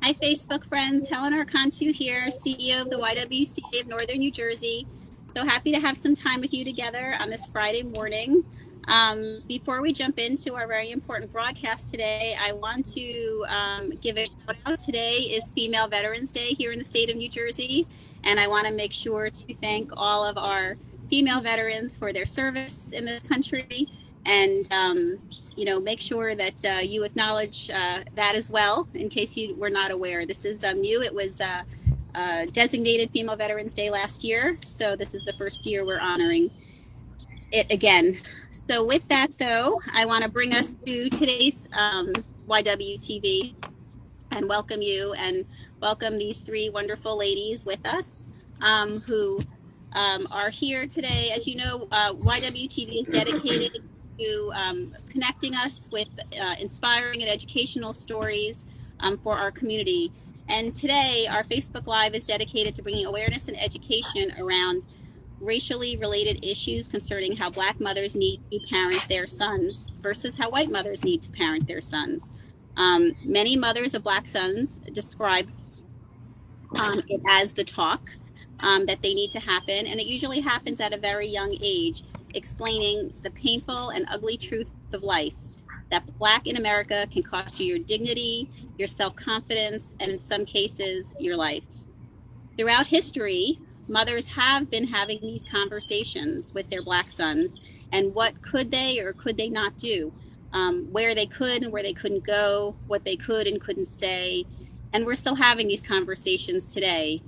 Hi, Facebook friends. Helen Archontou here, CEO of the YWCA of Northern New Jersey. So happy to have some time with you together on this Friday morning. Before we jump into our very important broadcast today, I want to give a shout out. Today is Female Veterans Day here in the state of New Jersey, and I want to make sure to thank all of our female veterans for their service in this country, and make sure that you acknowledge that as well, in case you were not aware. This is new. It was designated Female Veterans Day last year, so this is the first year we're honoring it again. So with that, though, I want to bring us to today's YWTV and welcome you and welcome these three wonderful ladies with us who are here today. As you know, YWTV is dedicated to connecting us with inspiring and educational stories for our community. And today, our Facebook Live is dedicated to bringing awareness and education around racially related issues concerning how Black mothers need to parent their sons versus how white mothers need to parent their sons. Many mothers of Black sons describe it as the talk that they need to happen, and it usually happens at a very young age, explaining the painful and ugly truth of life, that Black in America can cost you your dignity, your self-confidence, and in some cases, your life. Throughout history, mothers have been having these conversations with their Black sons, and what could they or could they not do, where they could and where they couldn't go, what they could and couldn't say. And we're still having these conversations today.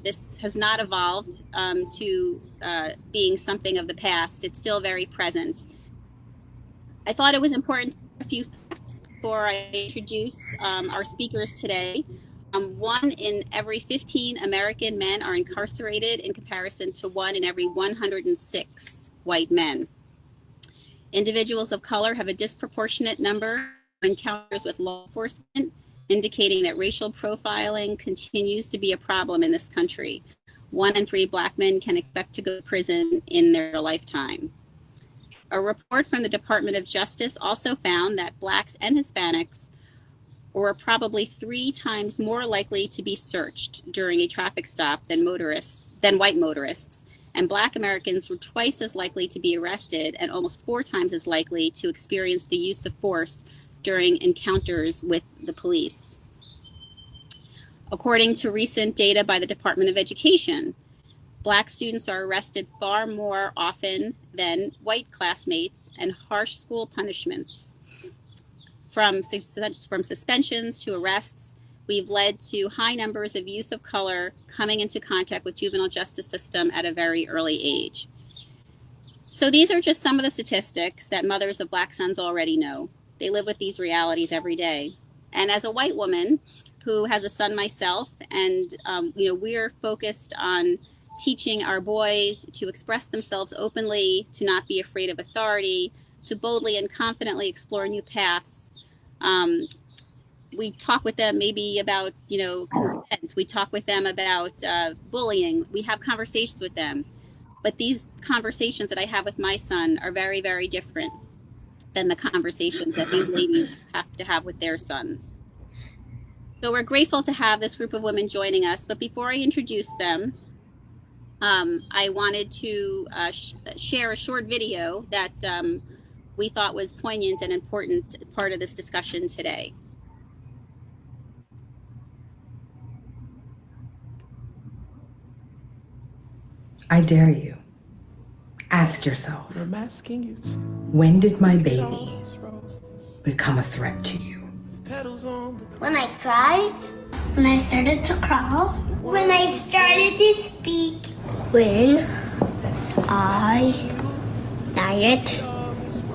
This has not evolved to being something of the past. It's still very present. I thought it was important a few facts before I introduce our speakers today. 1 in every 15 American men are incarcerated in comparison to 1 in every 106 white men. Individuals of color have a disproportionate number of encounters with law enforcement, indicating that racial profiling continues to be a problem in this country. 1 in 3 Black men can expect to go to prison in their lifetime. A report from the Department of Justice also found that Blacks and Hispanics were probably 3 times more likely to be searched during a traffic stop than white motorists. And Black Americans were twice as likely to be arrested and almost 4 times as likely to experience the use of force during encounters with the police. According to recent data by the Department of Education, Black students are arrested far more often than white classmates, and harsh school punishments, from suspensions to arrests, we've led to high numbers of youth of color coming into contact with juvenile justice system at a very early age. So these are just some of the statistics that mothers of Black sons already know. They live with these realities every day. And as a white woman who has a son myself, and we're focused on teaching our boys to express themselves openly, to not be afraid of authority, to boldly and confidently explore new paths. We talk with them maybe about, consent. We talk with them about bullying. We have conversations with them. But these conversations that I have with my son are very, very different than the conversations that these ladies have to have with their sons. So we're grateful to have this group of women joining us. But before I introduce them, I wanted to share a short video that we thought was poignant and important part of this discussion today. I dare you. Ask yourself, when did my baby become a threat to you? When I cried. When I started to crawl. When I started to speak. When I started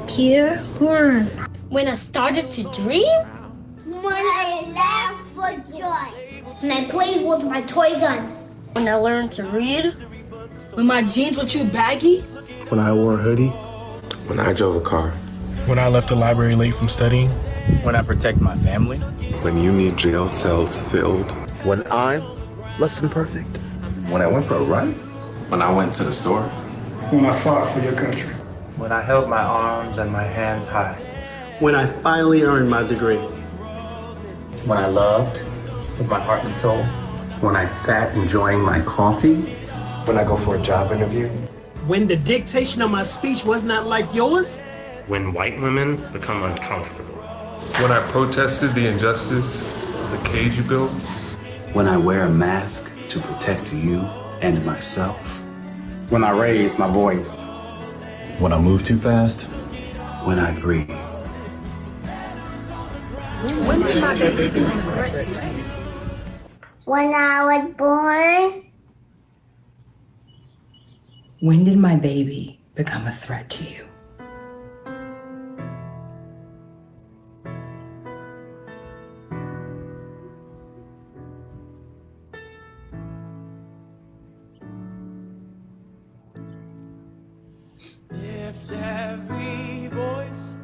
to run. When I started to dream. When I laughed for joy. When I played with my toy gun. When I learned to read. When my jeans were too baggy. When I wore a hoodie. When I drove a car. When I left the library late from studying. When I protect my family. When you need jail cells filled. When I'm less than perfect. When I went for a run. When I went to the store. When I fought for your country. When I held my arms and my hands high. When I finally earned my degree. When I loved. with my heart and soul. When I sat enjoying my coffee. When I go for a job interview. When the dictation of my speech was not like yours. When white women become uncomfortable. When I protested the injustice of the cage you built. When I wear a mask to protect you and myself. When I raise my voice. When I move too fast. When I breathe. When did my baby become a threat to you? When I was born. When did my baby become a threat to you? Lift every voice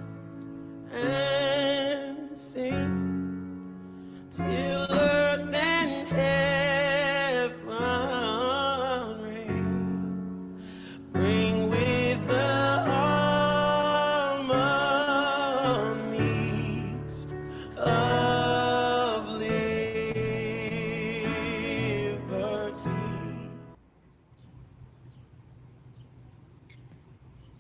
and sing till earth and heaven ring. Bring with the harmonies of liberty.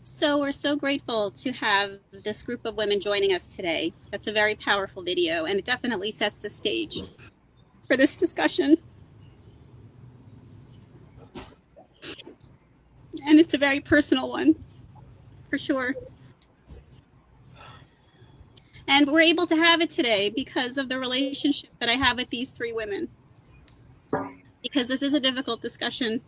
So we're so grateful to have this group of women joining us today. That's a very powerful video, and it definitely sets the stage for this discussion. And it's a very personal one, for sure. And we're able to have it today because of the relationship that I have with these three women. Because this is a difficult discussion,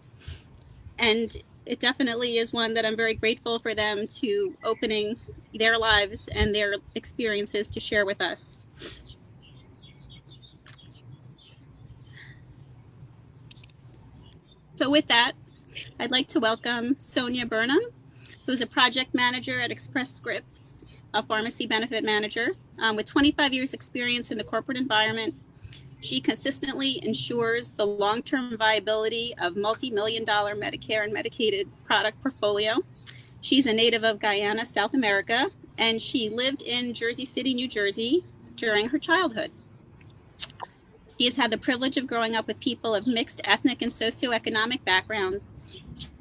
and it definitely is one that I'm very grateful for them to opening their lives and their experiences to share with us. So with that, I'd like to welcome Sonya Burnham, who's a project manager at Express Scripts, a pharmacy benefit manager with 25 years experience in the corporate environment. She consistently ensures the long-term viability of multi-million-dollar Medicare and Medicaid product portfolio. She's a native of Guyana, South America, and she lived in Jersey City, New Jersey during her childhood. She has had the privilege of growing up with people of mixed ethnic and socioeconomic backgrounds.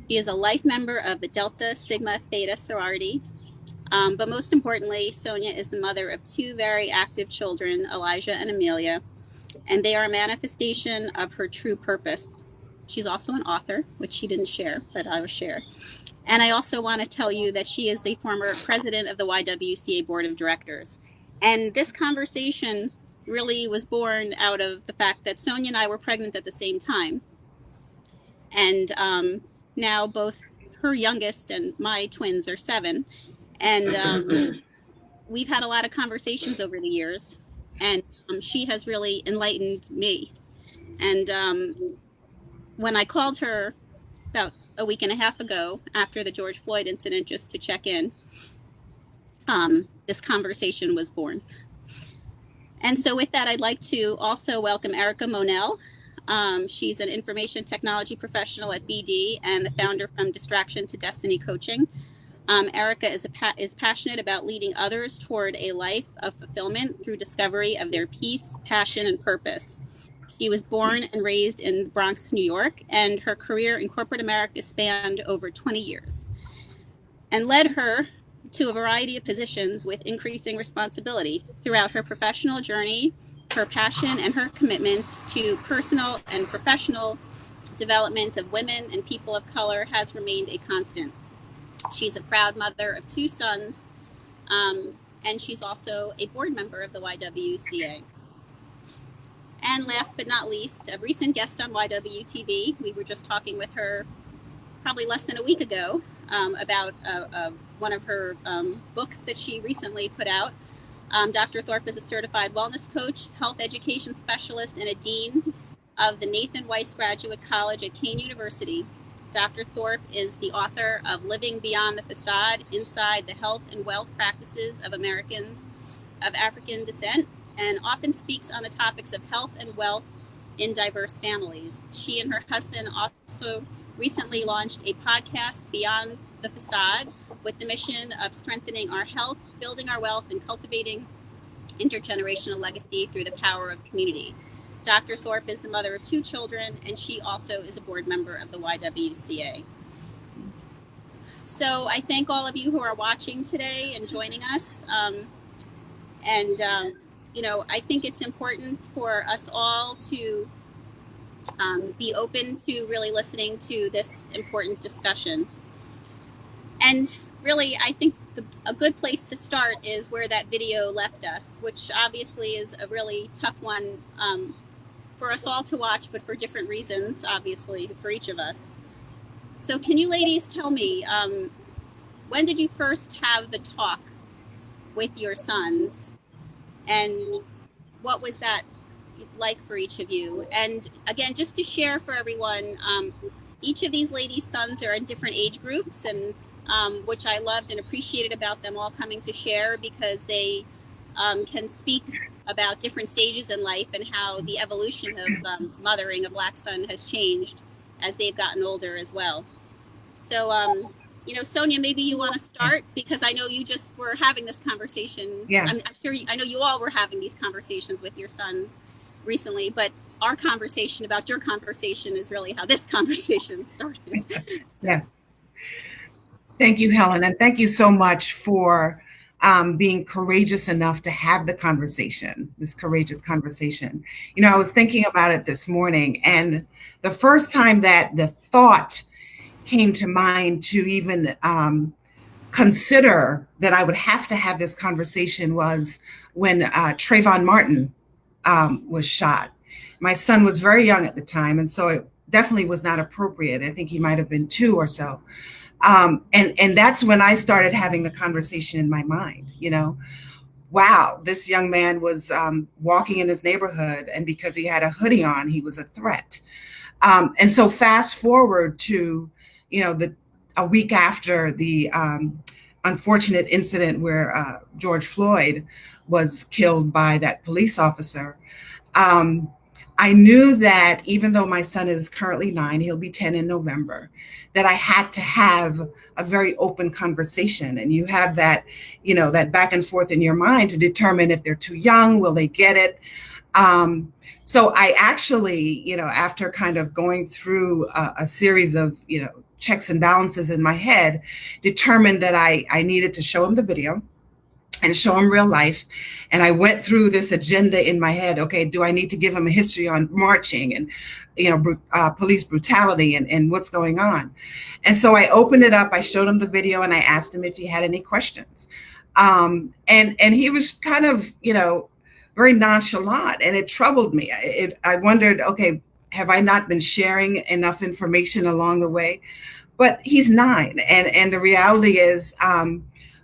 She is a life member of the Delta Sigma Theta sorority. But most importantly, Sonya is the mother of two very active children, Elijah and Amelia, and they are a manifestation of her true purpose. She's also an author, which she didn't share, but I will share. And I also want to tell you that she is the former president of the YWCA Board of Directors. And this conversation really was born out of the fact that Sonya and I were pregnant at the same time. And now both her youngest and my twins are 7. And we've had a lot of conversations over the years. And she has really enlightened me. And when I called her about a week and a half ago after the George Floyd incident, just to check in, this conversation was born. And so with that, I'd like to also welcome Erika Monell. She's an information technology professional at BD and the founder from Distraction to Destiny Coaching. Erika is passionate about leading others toward a life of fulfillment through discovery of their peace, passion, and purpose. She was born and raised in the Bronx, New York, and her career in corporate America spanned over 20 years and led her to a variety of positions with increasing responsibility. Throughout her professional journey, her passion and her commitment to personal and professional development of women and people of color has remained a constant. She's a proud mother of 2 sons, and she's also a board member of the YWCA. And last but not least, a recent guest on YWTV. We were just talking with her probably less than a week ago about one of her books that she recently put out. Dr. Thorpe is a certified wellness coach, health education specialist, and a dean of the Nathan Weiss Graduate College at Kean University. Dr. Thorpe is the author of Living Beyond the Facade, Inside the Health and Wealth Practices of Americans of African Descent, and often speaks on the topics of health and wealth in diverse families. She and her husband also recently launched a podcast, Beyond the Facade, with the mission of strengthening our health, building our wealth, and cultivating intergenerational legacy through the power of community. Dr. Thorpe is the mother of 2 children, and she also is a board member of the YWCA. So I thank all of you who are watching today and joining us. You know, I think it's important for us all to be open to really listening to this important discussion. And really, I think a good place to start is where that video left us, which obviously is a really tough one for us all to watch, but for different reasons, obviously, for each of us. So can you ladies tell me, when did you first have the talk with your sons? And what was that like for each of you? And again, just to share for everyone, each of these ladies' sons are in different age groups, and which I loved and appreciated about them all coming to share, because they can speak about different stages in life and how the evolution of mothering a Black son has changed as they've gotten older as well. So, you know, Sonya, maybe you want to start, because I know you just were having this conversation. Yeah. I'm sure I know you all were having these conversations with your sons recently, but our conversation about your conversation is really how this conversation started. So. Yeah. Thank you, Helen. And thank you so much for being courageous enough to have the conversation, this courageous conversation. You know, I was thinking about it this morning, and the first time that the thought came to mind to even consider that I would have to have this conversation was when Trayvon Martin was shot. My son was very young at the time, and so it definitely was not appropriate. I think he might have been 2 or so. And that's when I started having the conversation in my mind, you know, wow, this young man was walking in his neighborhood, and because he had a hoodie on, he was a threat. And so fast forward to, you know, a week after the unfortunate incident where George Floyd was killed by that police officer. I knew that even though my son is currently 9, he'll be 10 in November, that I had to have a very open conversation. And you have that, you know, that back and forth in your mind to determine if they're too young, will they get it? So I actually, you know, after kind of going through a series of, you know, checks and balances in my head, determined that I needed to show him the video and show him real life. And I went through this agenda in my head. Okay, do I need to give him a history on marching and, you know, police brutality and what's going on? And so I opened it up, I showed him the video, and I asked him if he had any questions. And he was kind of, you know, very nonchalant, and it troubled me. I wondered, okay, have I not been sharing enough information along the way? But he's 9, and the reality is,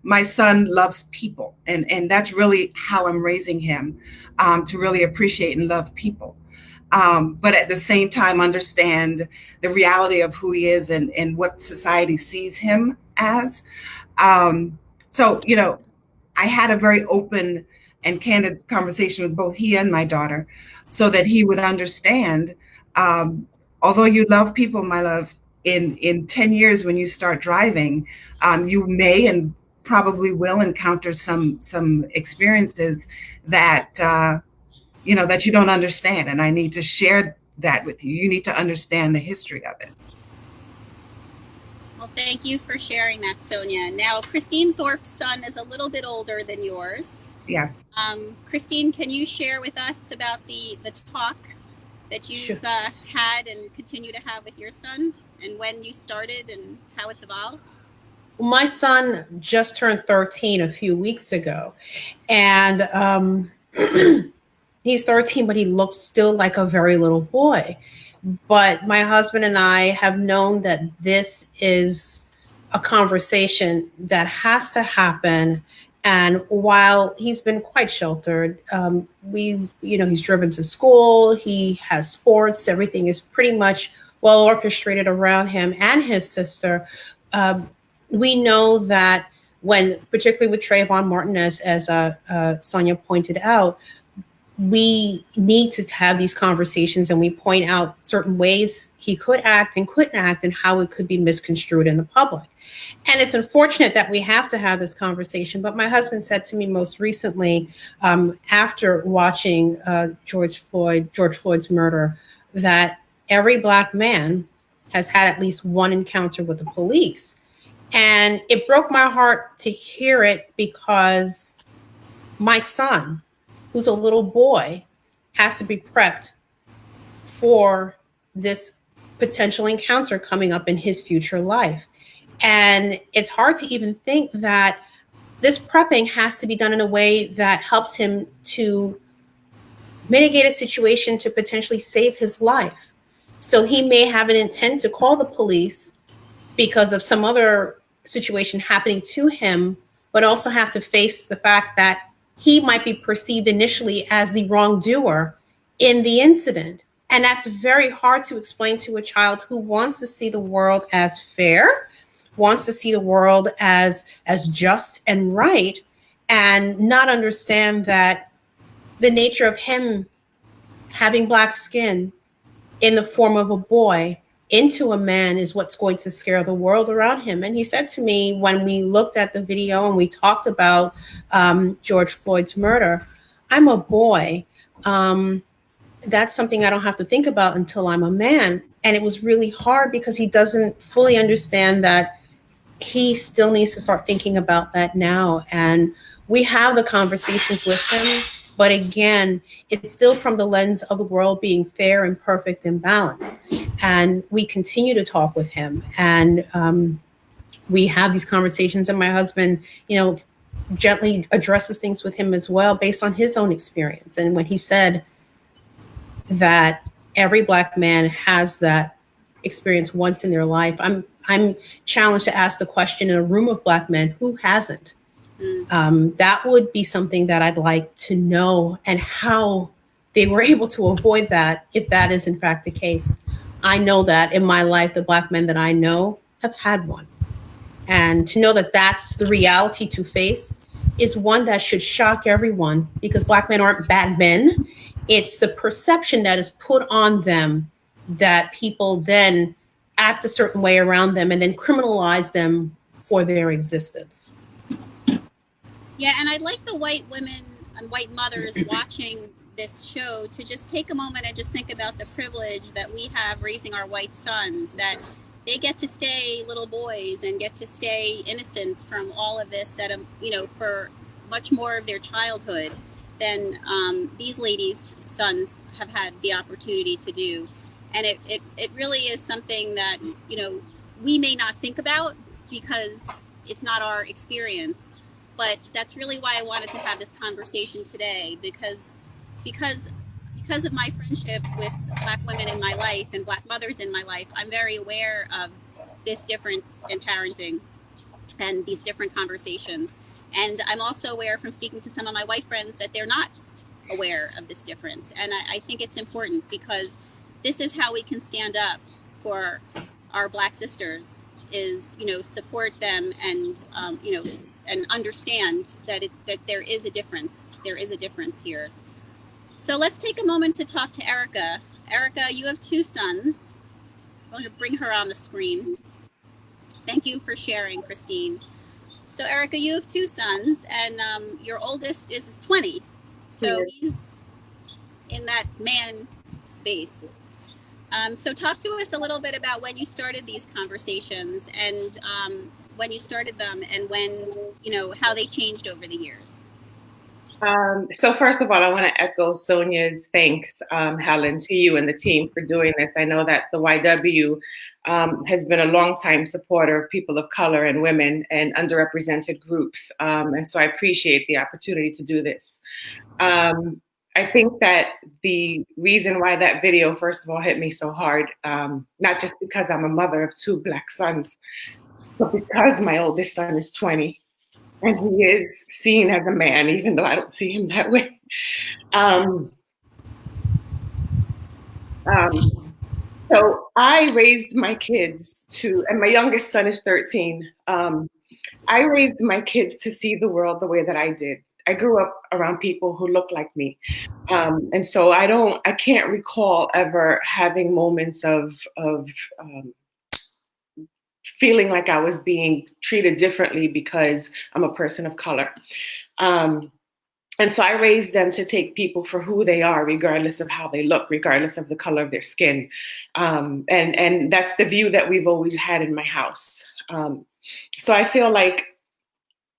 my son loves people, and that's really how I'm raising him, to really appreciate and love people. But at the same time, understand the reality of who he is and what society sees him as. So, you know, I had a very open and candid conversation with both he and my daughter, so that he would understand, although you love people, my love, in 10 years when you start driving, you may and probably will encounter some experiences that you know, that you don't understand, and I need to share that with you. You need to understand the history of it. Well, thank you for sharing that, Sonya. Now, Christine Thorpe's son is a little bit older than yours. Yeah. Christine, can you share with us about the talk that you've had and continue to have with your son, and when you started and how it's evolved? My son just turned 13 a few weeks ago, and he's 13, but he looks still like a very little boy. But my husband and I have known that this is a conversation that has to happen. And while he's been quite sheltered, he's driven to school, he has sports, everything is pretty much well orchestrated around him and his sister. We know that when, particularly with Trayvon Martin, as Sonya pointed out, we need to have these conversations, and we point out certain ways he could act and couldn't act, and how it could be misconstrued in the public. And it's unfortunate that we have to have this conversation. But my husband said to me most recently, after watching George Floyd's murder, that every Black man has had at least one encounter with the police. And it broke my heart to hear it, because my son, who's a little boy, has to be prepped for this potential encounter coming up in his future life. And it's hard to even think that this prepping has to be done in a way that helps him to mitigate a situation to potentially save his life. So he may have an intent to call the police because of some other situation happening to him, but also have to face the fact that he might be perceived initially as the wrongdoer in the incident. And that's very hard to explain to a child who wants to see the world as fair, wants to see the world as just and right, and not understand that the nature of him having Black skin in the form of a boy into a man is what's going to scare the world around him. And he said to me, when we looked at the video and we talked about George Floyd's murder, I'm a boy. That's something I don't have to think about until I'm a man. And it was really hard because he doesn't fully understand that he still needs to start thinking about that now. And we have the conversations with him, but again, it's still from the lens of the world being fair and perfect and balanced. And we continue to talk with him, and we have these conversations, and my husband, gently addresses things with him as well based on his own experience. And when he said that every Black man has that experience once in their life, I'm challenged to ask the question in a room of Black men, who hasn't? That would be something that I'd like to know, and how they were able to avoid that, if that is in fact the case. I know that in my life, the Black men that I know have had one. And to know that that's the reality to face is one that should shock everyone, because Black men aren't bad men. It's the perception that is put on them that people then act a certain way around them and then criminalize them for their existence. Yeah, and I'd like the white women and white mothers watching this show to just take a moment and just think about the privilege that we have raising our white sons, that they get to stay little boys and get to stay innocent from all of this at for much more of their childhood than these ladies' sons have had the opportunity to do. And it really is something that, we may not think about because it's not our experience. But that's really why I wanted to have this conversation today, because of my friendships with Black women in my life and Black mothers in my life, I'm very aware of this difference in parenting and these different conversations. And I'm also aware from speaking to some of my white friends that they're not aware of this difference. And I think it's important, because this is how we can stand up for our Black sisters, is, support them and, and understand that there is a difference. There is a difference here. So let's take a moment to talk to Erika. Erika, you have two sons. I'm going to bring her on the screen. Thank you for sharing, Christine. So Erika, you have two sons, and your oldest is 20. So he's in that man space. So talk to us a little bit about when you started these conversations, and when you started them, and when, how they changed over the years. So first of all, I want to echo Sonia's thanks, Helen, to you and the team for doing this. I know that the YW has been a longtime supporter of people of color and women and underrepresented groups. And so I appreciate the opportunity to do this. I think that the reason why that video, first of all, hit me so hard, not just because I'm a mother of two Black sons, but because my oldest son is 20. And he is seen as a man, even though I don't see him that way. So I raised my kids and my youngest son is 13. I raised my kids to see the world the way that I did. I grew up around people who look like me. And so I can't recall ever having moments of feeling like I was being treated differently because I'm a person of color. And so I raised them to take people for who they are, regardless of how they look, regardless of the color of their skin. And that's the view that we've always had in my house. So I feel like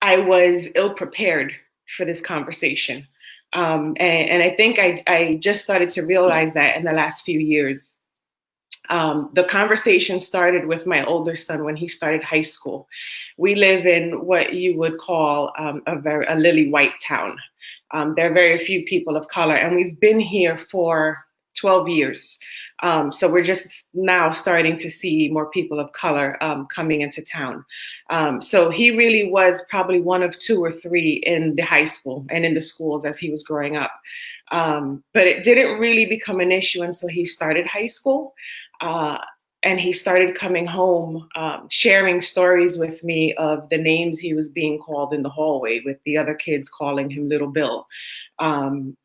I was ill-prepared for this conversation. And I think I just started to realize that in the last few years. The conversation started with my older son when he started high school. We live in what you would call a lily white town. There are very few people of color, and we've been here for 12 years. So we're just now starting to see more people of color coming into town. So he really was probably one of 2 or 3 in the high school and in the schools as he was growing up. But it didn't really become an issue until he started high school. And he started coming home, sharing stories with me of the names he was being called in the hallway, with the other kids calling him Little Bill,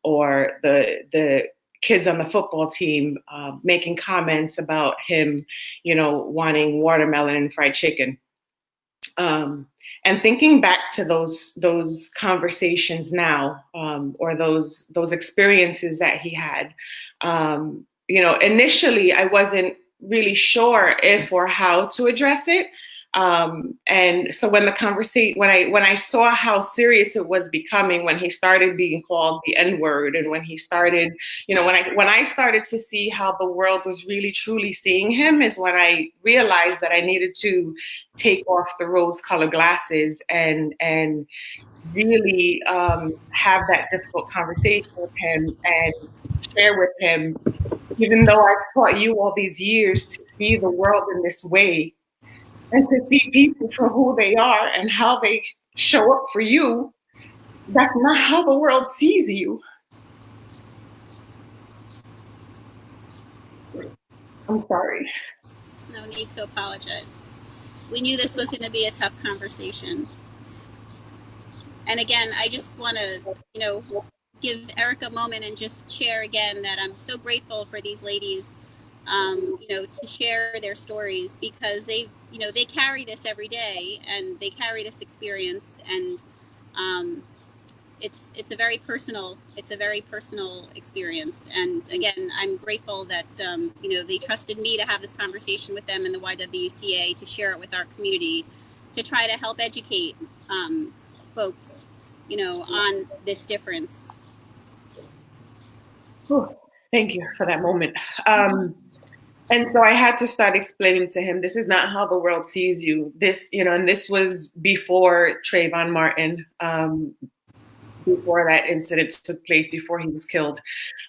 or the kids on the football team making comments about him, wanting watermelon and fried chicken. And thinking back to those conversations now, or those experiences that he had, initially I wasn't really sure if or how to address it. And so when I saw how serious it was becoming, when he started being called the N-word, and when he started, when I started to see how the world was really truly seeing him, is when I realized that I needed to take off the rose-colored glasses and really have that difficult conversation with him and share with him, even though I've taught you all these years to see the world in this way, and to see people for who they are and how they show up for you, that's not how the world sees you. I'm sorry. There's no need to apologize. We knew this was going to be a tough conversation. And again, I just want to, give Erika a moment and just share again that I'm so grateful for these ladies, to share their stories, because they carry this every day, and they carry this experience, and it's a very personal experience. And again, I'm grateful that they trusted me to have this conversation with them in the YWCA, to share it with our community, to try to help educate folks on this difference. Thank you for that moment. And so I had to start explaining to him, this is not how the world sees you. This, and this was before Trayvon Martin, before that incident took place, before he was killed.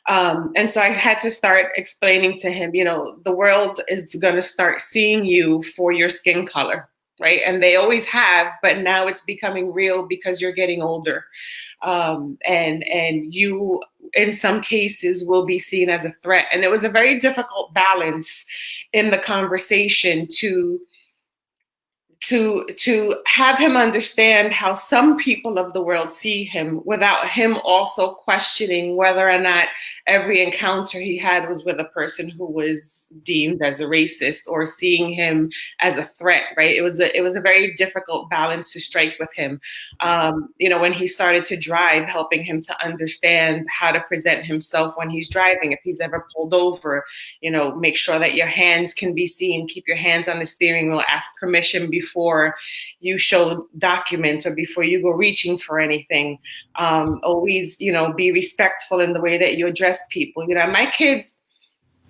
And so I had to start explaining to him, the world is going to start seeing you for your skin color, right? And they always have, but now it's becoming real because you're getting older. And you, in some cases, will be seen as a threat. And it was a very difficult balance in the conversation to have him understand how some people of the world see him, without him also questioning whether or not every encounter he had was with a person who was deemed as a racist, or seeing him as a threat, right? It was a very difficult balance to strike with him. When he started to drive, helping him to understand how to present himself when he's driving. If he's ever pulled over, make sure that your hands can be seen, keep your hands on the steering wheel, ask permission before you show documents or before you go reaching for anything. Always, be respectful in the way that you address people. My kids,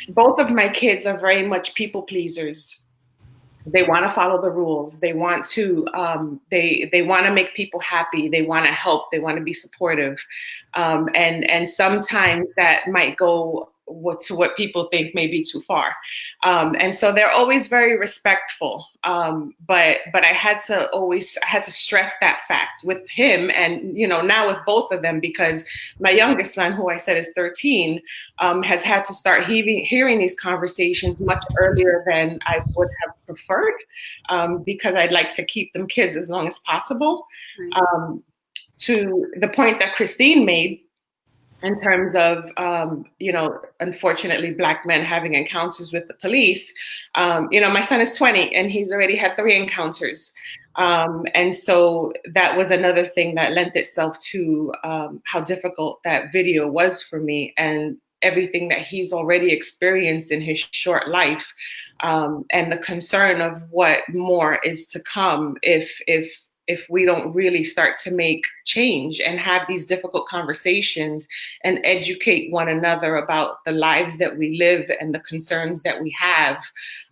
both of my kids are very much people pleasers. They want to follow the rules. They want to, they want to make people happy. They want to help. They want to be supportive. And sometimes that might go to what people think may be too far. And so they're always very respectful. But I had to stress that fact with him, and, now with both of them, because my youngest son, who I said is 13, has had to start hearing these conversations much earlier than I would have preferred, because I'd like to keep them kids as long as possible. To the point that Christine made, in terms of, unfortunately, Black men having encounters with the police. My son is 20 and he's already had 3 encounters. And so that was another thing that lent itself to how difficult that video was for me, and everything that he's already experienced in his short life, and the concern of what more is to come if we don't really start to make change and have these difficult conversations and educate one another about the lives that we live and the concerns that we have,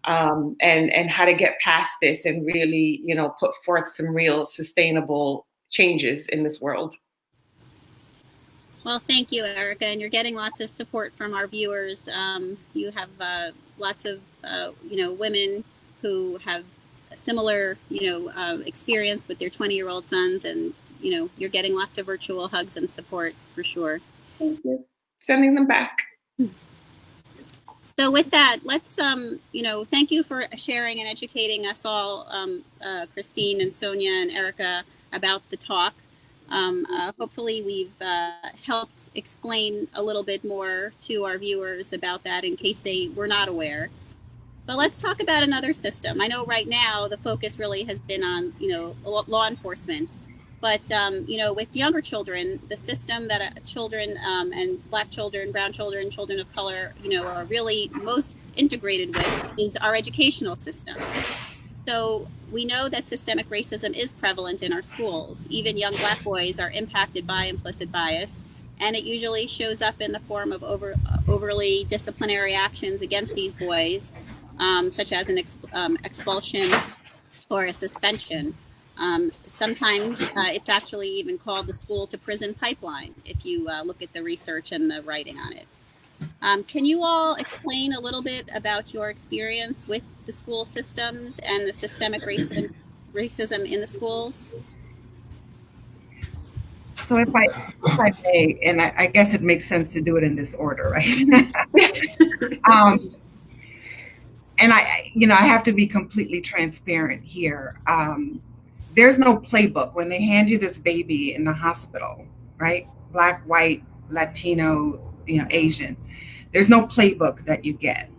and how to get past this and really, put forth some real sustainable changes in this world. Well, thank you, Erika, and you're getting lots of support from our viewers. You have lots of, women who have a similar, experience with their 20-year-old sons, and, you're getting lots of virtual hugs and support for sure. Thank you. Sending them back. So with that, let's, thank you for sharing and educating us all, Christine and Sonya and Erika, about the talk. Hopefully we've helped explain a little bit more to our viewers about that in case they were not aware. But let's talk about another system. I know right now the focus really has been on, law enforcement. But, with younger children, the system that children and Black children, brown children, children of color, are really most integrated with is our educational system. So we know that systemic racism is prevalent in our schools. Even young Black boys are impacted by implicit bias, and it usually shows up in the form of overly disciplinary actions against these boys, such as an expulsion or a suspension. Sometimes it's actually even called the school to prison pipeline, if you look at the research and the writing on it. Can you all explain a little bit about your experience with the school systems and the systemic racism in the schools? So if I may, and I guess it makes sense to do it in this order, right? And I have to be completely transparent here. There's no playbook when they hand you this baby in the hospital, right? Black, white, Latino, Asian. There's no playbook that you get.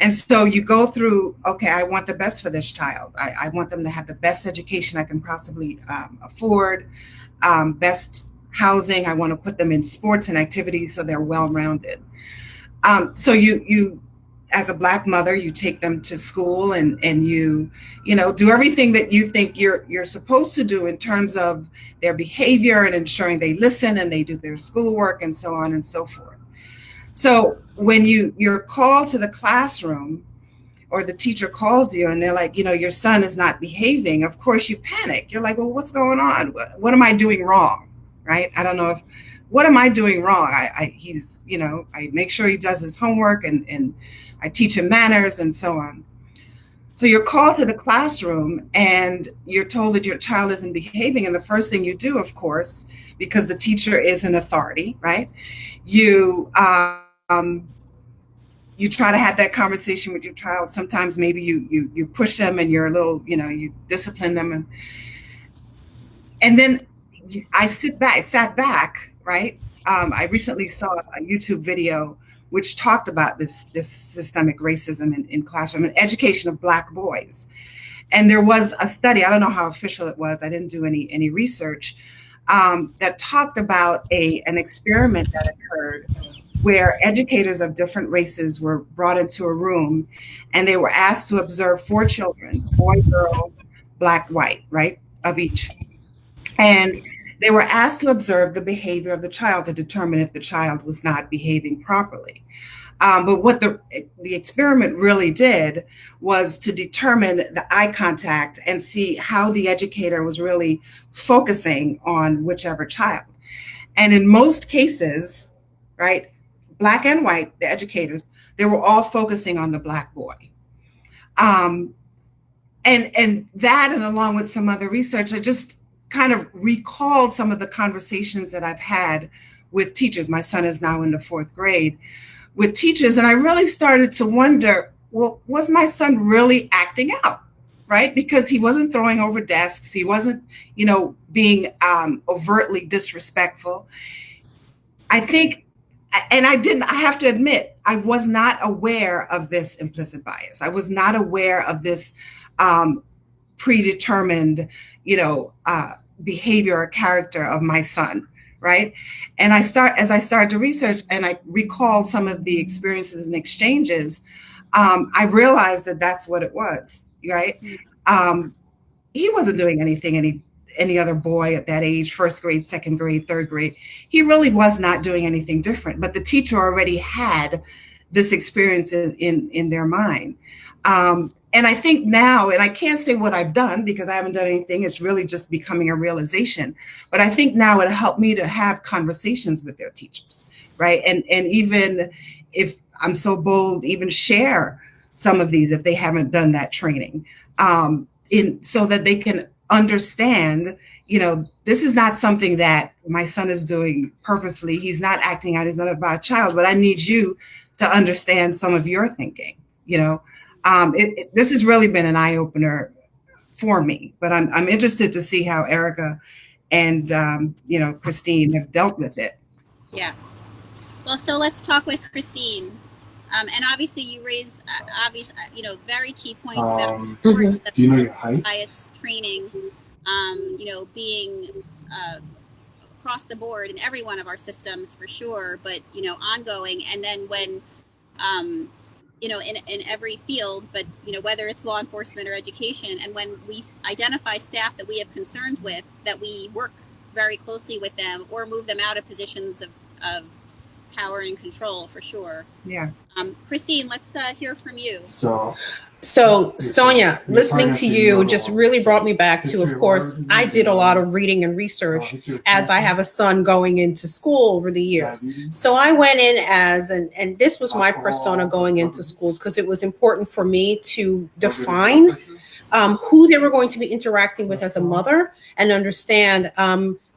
And so you go through, okay, I want the best for this child. I want them to have the best education I can possibly afford, best housing. I want to put them in sports and activities so they're well-rounded. So you as a Black mother, you take them to school and you do everything that you think you're supposed to do in terms of their behavior and ensuring they listen and they do their schoolwork and so on and so forth. So when you're called to the classroom, or the teacher calls you and they're like, your son is not behaving, of course you panic. You're like, well, what's going on? What am I doing wrong? Right? I don't know what am I doing wrong? I make sure he does his homework and I teach him manners and so on. So you're called to the classroom and you're told that your child isn't behaving. And the first thing you do, of course, because the teacher is an authority, right? You try to have that conversation with your child. Sometimes maybe you push them and you're a little, you discipline them. And then I sat back, right? I recently saw a YouTube video which talked about this systemic racism in classroom and education of Black boys. And there was a study, I don't know how official it was, I didn't do any research, that talked about an experiment that occurred where educators of different races were brought into a room and they were asked to observe 4 children, boy, girl, Black, white, right, of each. And they were asked to observe the behavior of the child to determine if the child was not behaving properly. But what the experiment really did was to determine the eye contact and see how the educator was really focusing on whichever child. And in most cases, right, Black and white, the educators, they were all focusing on the Black boy. And that, and along with some other research, I just kind of recalled some of the conversations that I've had with teachers. My son is now in the 4th grade with teachers. And I really started to wonder, well, was my son really acting out, right? Because he wasn't throwing over desks. He wasn't, being overtly disrespectful. I think, and I have to admit, I was not aware of this implicit bias. I was not aware of this predetermined, behavior or character of my son, right? And as I started to research and I recall some of the experiences and exchanges, I realized that that's what it was, right? He wasn't doing anything any other boy at that age, first grade, second grade, third grade. He really was not doing anything different, but the teacher already had this experience in their mind. And I think now, and I can't say what I've done because I haven't done anything, it's really just becoming a realization. But I think now it helped me to have conversations with their teachers, right? And even if I'm so bold, even share some of these if they haven't done that training, so that they can understand, this is not something that my son is doing purposefully. He's not acting out, he's not a bad child, but I need you to understand some of your thinking, this has really been an eye-opener for me, but I'm interested to see how Erika and Christine have dealt with it. Yeah. Well, so let's talk with Christine. And obviously you raise very key points about importance of bias training, being across the board in every one of our systems for sure, but, ongoing. And then when, in every field, but, whether it's law enforcement or education, and when we identify staff that we have concerns with, that we work very closely with them or move them out of positions of power and control for sure. Yeah. Christine, let's hear from you. So Sonya, listening to you just really brought me back to, of course, I did a lot of reading and research as I have a son going into school over the years. So I went in and this was my persona going into schools because it was important for me to define who they were going to be interacting with as a mother and understand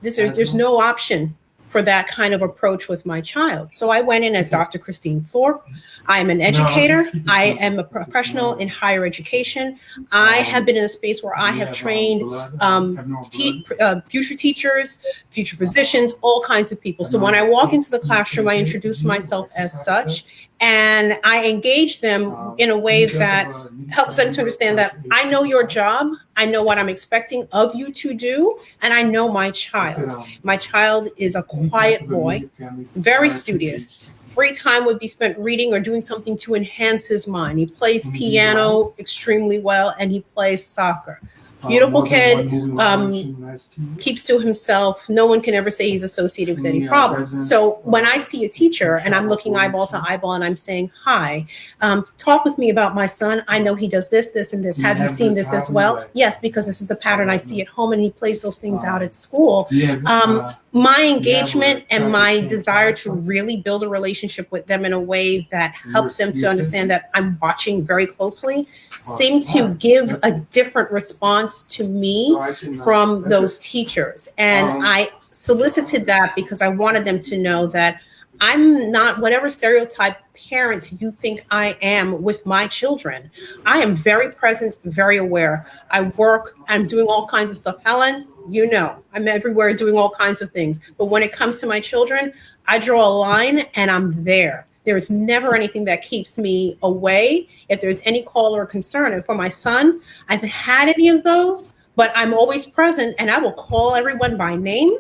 there's no option for that kind of approach with my child. So I went in as Dr. Christine Thorpe. I am an educator. I am a professional in higher education. I have been in a space where I have trained future teachers, future physicians, all kinds of people. So when I walk into the classroom, I introduce myself as such, and I engage them in a way that helps them to understand that I know your job, I know what I'm expecting of you to do, and I know my child. My child is a quiet boy, very studious. Free time would be spent reading or doing something to enhance his mind. He plays piano extremely well, and he plays soccer. Beautiful kid, keeps to himself. No one can ever say he's associated with any problems. So when I see a teacher and I'm looking eyeball to eyeball and I'm saying, hi, talk with me about my son. I know he does this, this, and this. Have you seen this as well? Yes, because this is the pattern I see at home and he plays those things out at school. My engagement and my desire to really build a relationship with them in a way that helps them to understand that I'm watching very closely seem to give a different response to me from those teachers. And I solicited that because I wanted them to know that I'm not whatever stereotype parents you think I am with my children. I am very present, very aware. I work, I'm doing all kinds of stuff. Helen, I'm everywhere doing all kinds of things. But when it comes to my children, I draw a line and I'm there. There is never anything that keeps me away if there's any call or concern. And for my son, I haven't had any of those, but I'm always present and I will call everyone by name.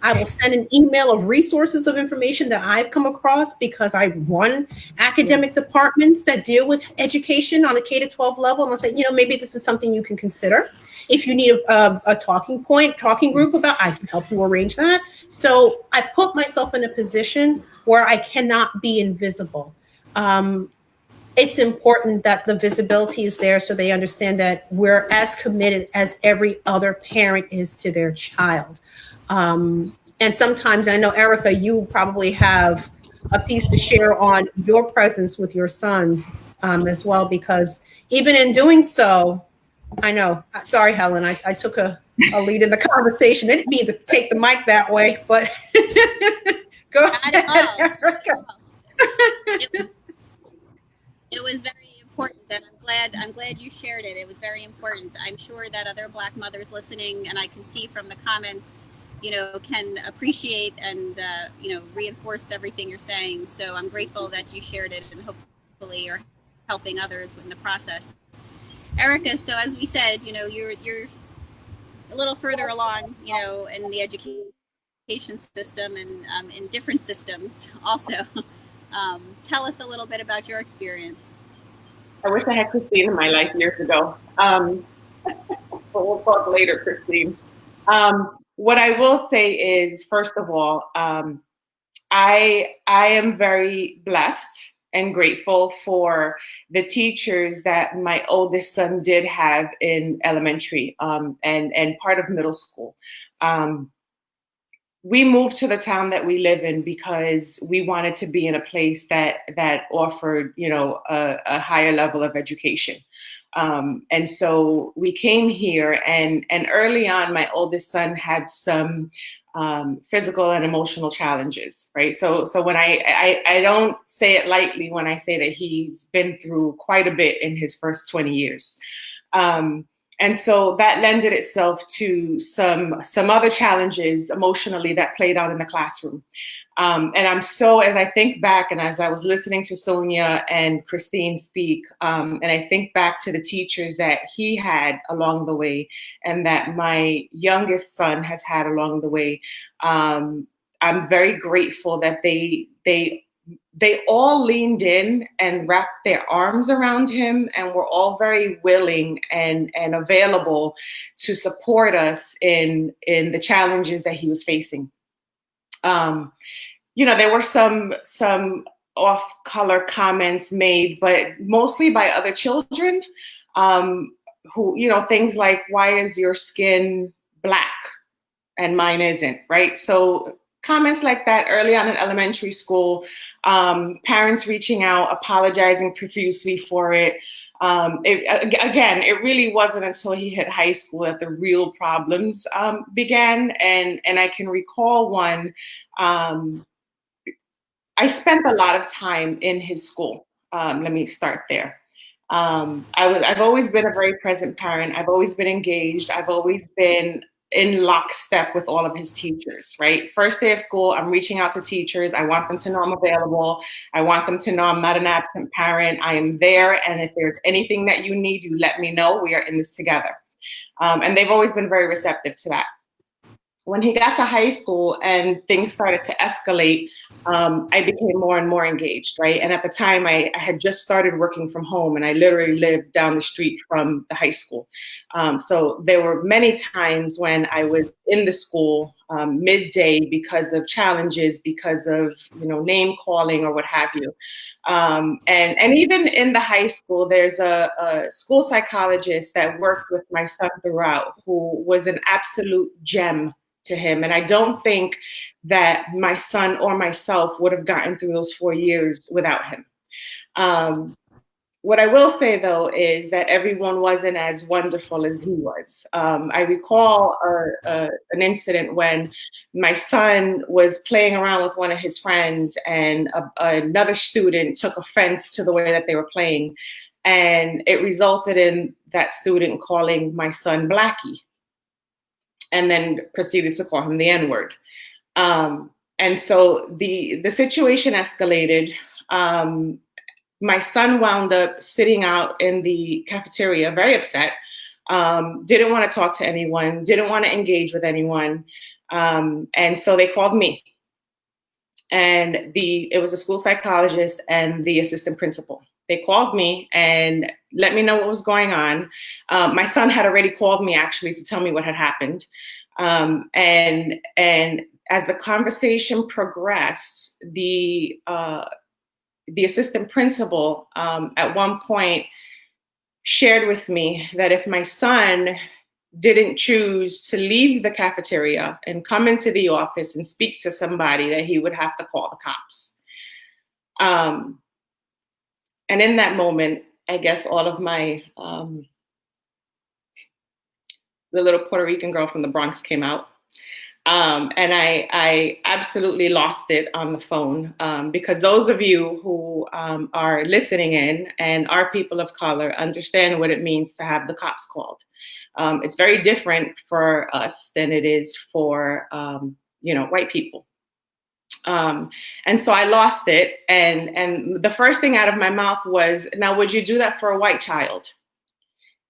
I will send an email of resources of information that I've come across because I run academic departments that deal with education on the K-12 level. And I'll say, maybe this is something you can consider. If you need a talking group about, I can help you arrange that. So I put myself in a position where I cannot be invisible. It's important that the visibility is there so they understand that we're as committed as every other parent is to their child. And sometimes, I know, Erika, you probably have a piece to share on your presence with your sons as well, because even in doing so, I know, sorry, Helen, I took a lead in the conversation. I didn't mean to take the mic that way, but go ahead, Erika. It was very important, and I'm glad you shared it. It was very important. I'm sure that other Black mothers listening, and I can see from the comments can appreciate and, reinforce everything you're saying. So I'm grateful that you shared it and hopefully are helping others in the process. Erika, so as we said, you're a little further along, in the education system and in different systems also. Tell us a little bit about your experience. I wish I had Christine in my life years ago. But we'll talk later, Christine. What I will say is, first of all, I am very blessed and grateful for the teachers that my oldest son did have in elementary and part of middle school. We moved to the town that we live in because we wanted to be in a place that offered, a higher level of education. And so we came here, and early on, my oldest son had some physical and emotional challenges, right? So when I don't say it lightly when I say that he's been through quite a bit in his first 20 years. And so that lended itself to some other challenges emotionally that played out in the classroom. And as I think back, and as I was listening to Sonya and Christine speak, and I think back to the teachers that he had along the way and that my youngest son has had along the way, I'm very grateful that they all leaned in and wrapped their arms around him and were all very willing and available to support us in the challenges that he was facing. There were some off-color comments made, but mostly by other children who, things like, why is your skin black and mine isn't, right? So comments like that early on in elementary school, parents reaching out, apologizing profusely for it. It really wasn't until he hit high school that the real problems began. And I can recall one, I spent a lot of time in his school. Let me start there. I've always been a very present parent. I've always been engaged. I've always been in lockstep with all of his teachers, right? First day of school, I'm reaching out to teachers. I want them to know I'm available. I want them to know I'm not an absent parent. I am there. And if there's anything that you need, you let me know. We are in this together. And they've always been very receptive to that. When he got to high school and things started to escalate, I became more and more engaged, right? And at the time, I had just started working from home, and I literally lived down the street from the high school. So there were many times when I was in the school midday because of challenges, because of name calling or what have you. And even in the high school, there's a school psychologist that worked with my son throughout, who was an absolute gem to him. And I don't think that my son or myself would have gotten through those 4 years without him. What I will say, though, is that everyone wasn't as wonderful as he was. I recall an incident when my son was playing around with one of his friends, and another student took offense to the way that they were playing. And it resulted in that student calling my son Blackie, and then proceeded to call him the N-word. And so the situation escalated. My son wound up sitting out in the cafeteria, very upset, didn't want to talk to anyone, didn't want to engage with anyone. And so they called me. And it was a school psychologist and the assistant principal. They called me and let me know what was going on. My son had already called me, actually, to tell me what had happened. And as the conversation progressed, the assistant principal at one point shared with me that if my son didn't choose to leave the cafeteria and come into the office and speak to somebody, that he would have to call the cops. And in that moment, I guess all of my, the little Puerto Rican girl from the Bronx came out. And I absolutely lost it on the phone, because those of you who are listening in and are people of color understand what it means to have the cops called. It's very different for us than it is for, white people. And so I lost it. And the first thing out of my mouth was, now, would you do that for a white child?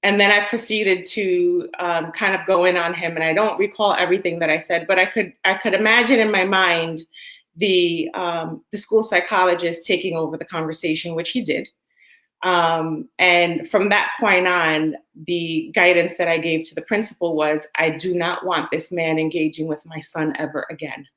And then I proceeded to kind of go in on him. And I don't recall everything that I said, but I could imagine in my mind the school psychologist taking over the conversation, which he did. And from that point on, the guidance that I gave to the principal was, I do not want this man engaging with my son ever again.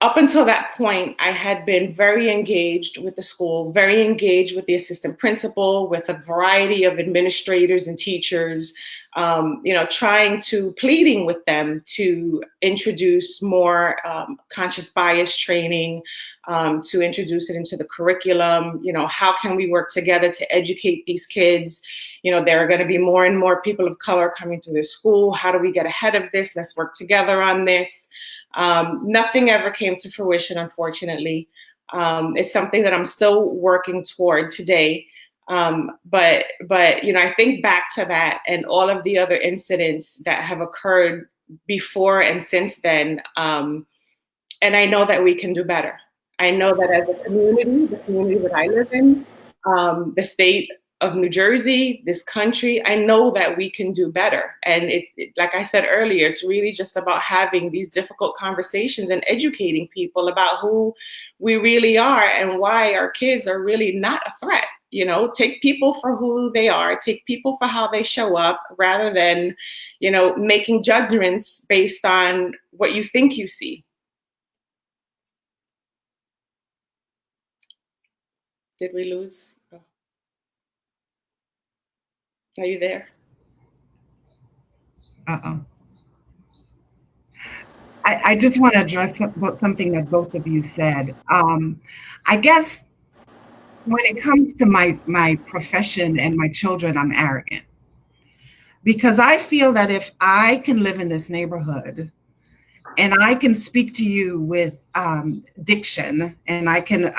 Up until that point, I had been very engaged with the school, very engaged with the assistant principal, with a variety of administrators and teachers, pleading with them to introduce more conscious bias training, to introduce it into the curriculum. How can we work together to educate these kids? There are going to be more and more people of color coming to the school. How do we get ahead of this? Let's work together on this. Nothing ever came to fruition, unfortunately. It's something that I'm still working toward today. But I think back to that and all of the other incidents that have occurred before and since then. And I know that we can do better. I know that as a community, the community that I live in, the state of New Jersey, this country, I know that we can do better. And like I said earlier, it's really just about having these difficult conversations and educating people about who we really are and why our kids are really not a threat. Take people for who they are, take people for how they show up, rather than, making judgments based on what you think you see. Did we lose? Are you there? Uh-oh. I just want to address something that both of you said. I guess when it comes to my profession and my children, I'm arrogant. Because I feel that if I can live in this neighborhood and I can speak to you with diction and I can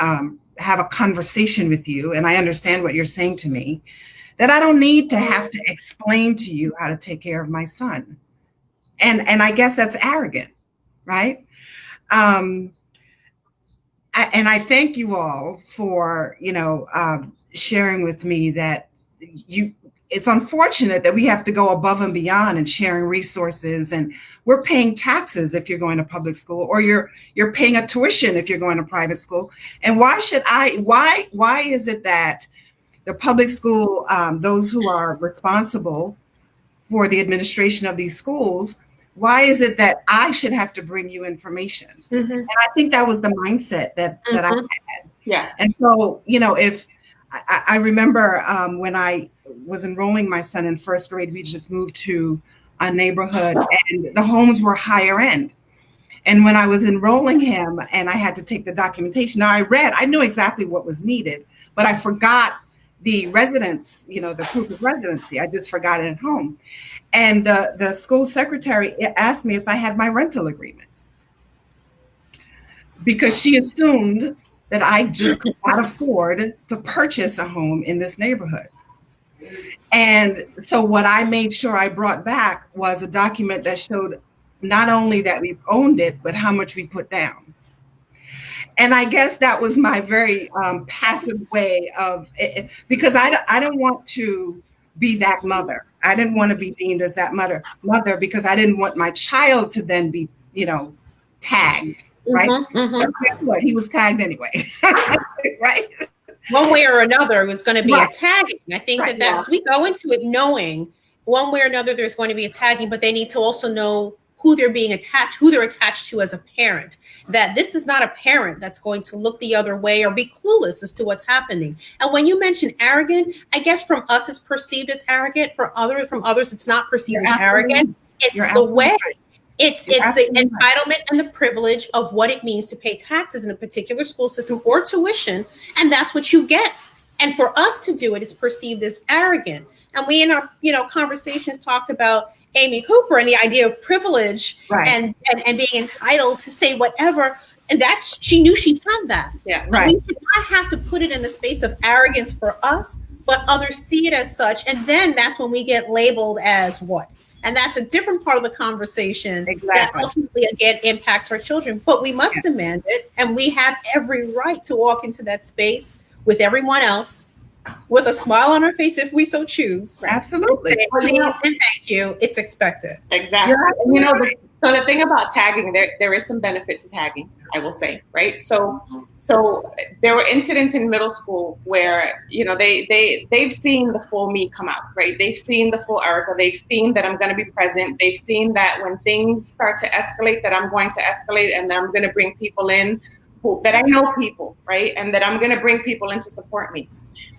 have a conversation with you and I understand what you're saying to me, that I don't need to have to explain to you how to take care of my son. And I guess that's arrogant, right? And I thank you all for, sharing with me that it's unfortunate that we have to go above and beyond and sharing resources, and we're paying taxes if you're going to public school, or you're paying a tuition if you're going to private school. And why is it that the public school, those who are responsible for the administration of these schools, why is it that I should have to bring you information? Mm-hmm. And I think that was the mindset that I had. Yeah. And so, if I remember when I was enrolling my son in first grade, we just moved to a neighborhood and the homes were higher end. And when I was enrolling him and I had to take the documentation, now I knew exactly what was needed, but I forgot the residence, the proof of residency. I just forgot it at home. And the school secretary asked me if I had my rental agreement, because she assumed that I just could not afford to purchase a home in this neighborhood. And so what I made sure I brought back was a document that showed not only that we owned it, but how much we put down. And I guess that was my very passive way of it, because I don't want to be that mother. I didn't want to be deemed as that mother because I didn't want my child to then be, tagged, right? Mm-hmm, mm-hmm. But guess what? He was tagged anyway, right? One way or another, it was going to be a tagging. I think that's we go into it knowing one way or another there's going to be a tagging, but they need to also know who they're attached to as a parent, that this is not a parent that's going to look the other way or be clueless as to what's happening. And when you mention arrogant, I guess from us it's perceived as arrogant. From others it's not perceived as arrogant. It's the way. It's the entitlement and the privilege of what it means to pay taxes in a particular school system or tuition, and that's what you get. And for us to do it, it's perceived as arrogant. And we in our conversations talked about Amy Cooper and the idea of privilege Right. and being entitled to say whatever. And she knew she had that. Yeah. Right. We did not have to put it in the space of arrogance for us, but others see it as such. And then that's when we get labeled as what? And that's a different part of the conversation that ultimately, again, impacts our children. But we must demand it. And we have every right to walk into that space with everyone else, with a smile on our face if we so choose. Absolutely. Say, please and thank you. It's expected. Exactly. And so the thing about tagging, there is some benefit to tagging, I will say, right? So there were incidents in middle school where, they've seen the full me come out, right? They've seen the full Erika. They've seen that I'm going to be present. They've seen that when things start to escalate, that I'm going to escalate and that I'm going to bring people in that I know people, right? And that I'm going to bring people in to support me.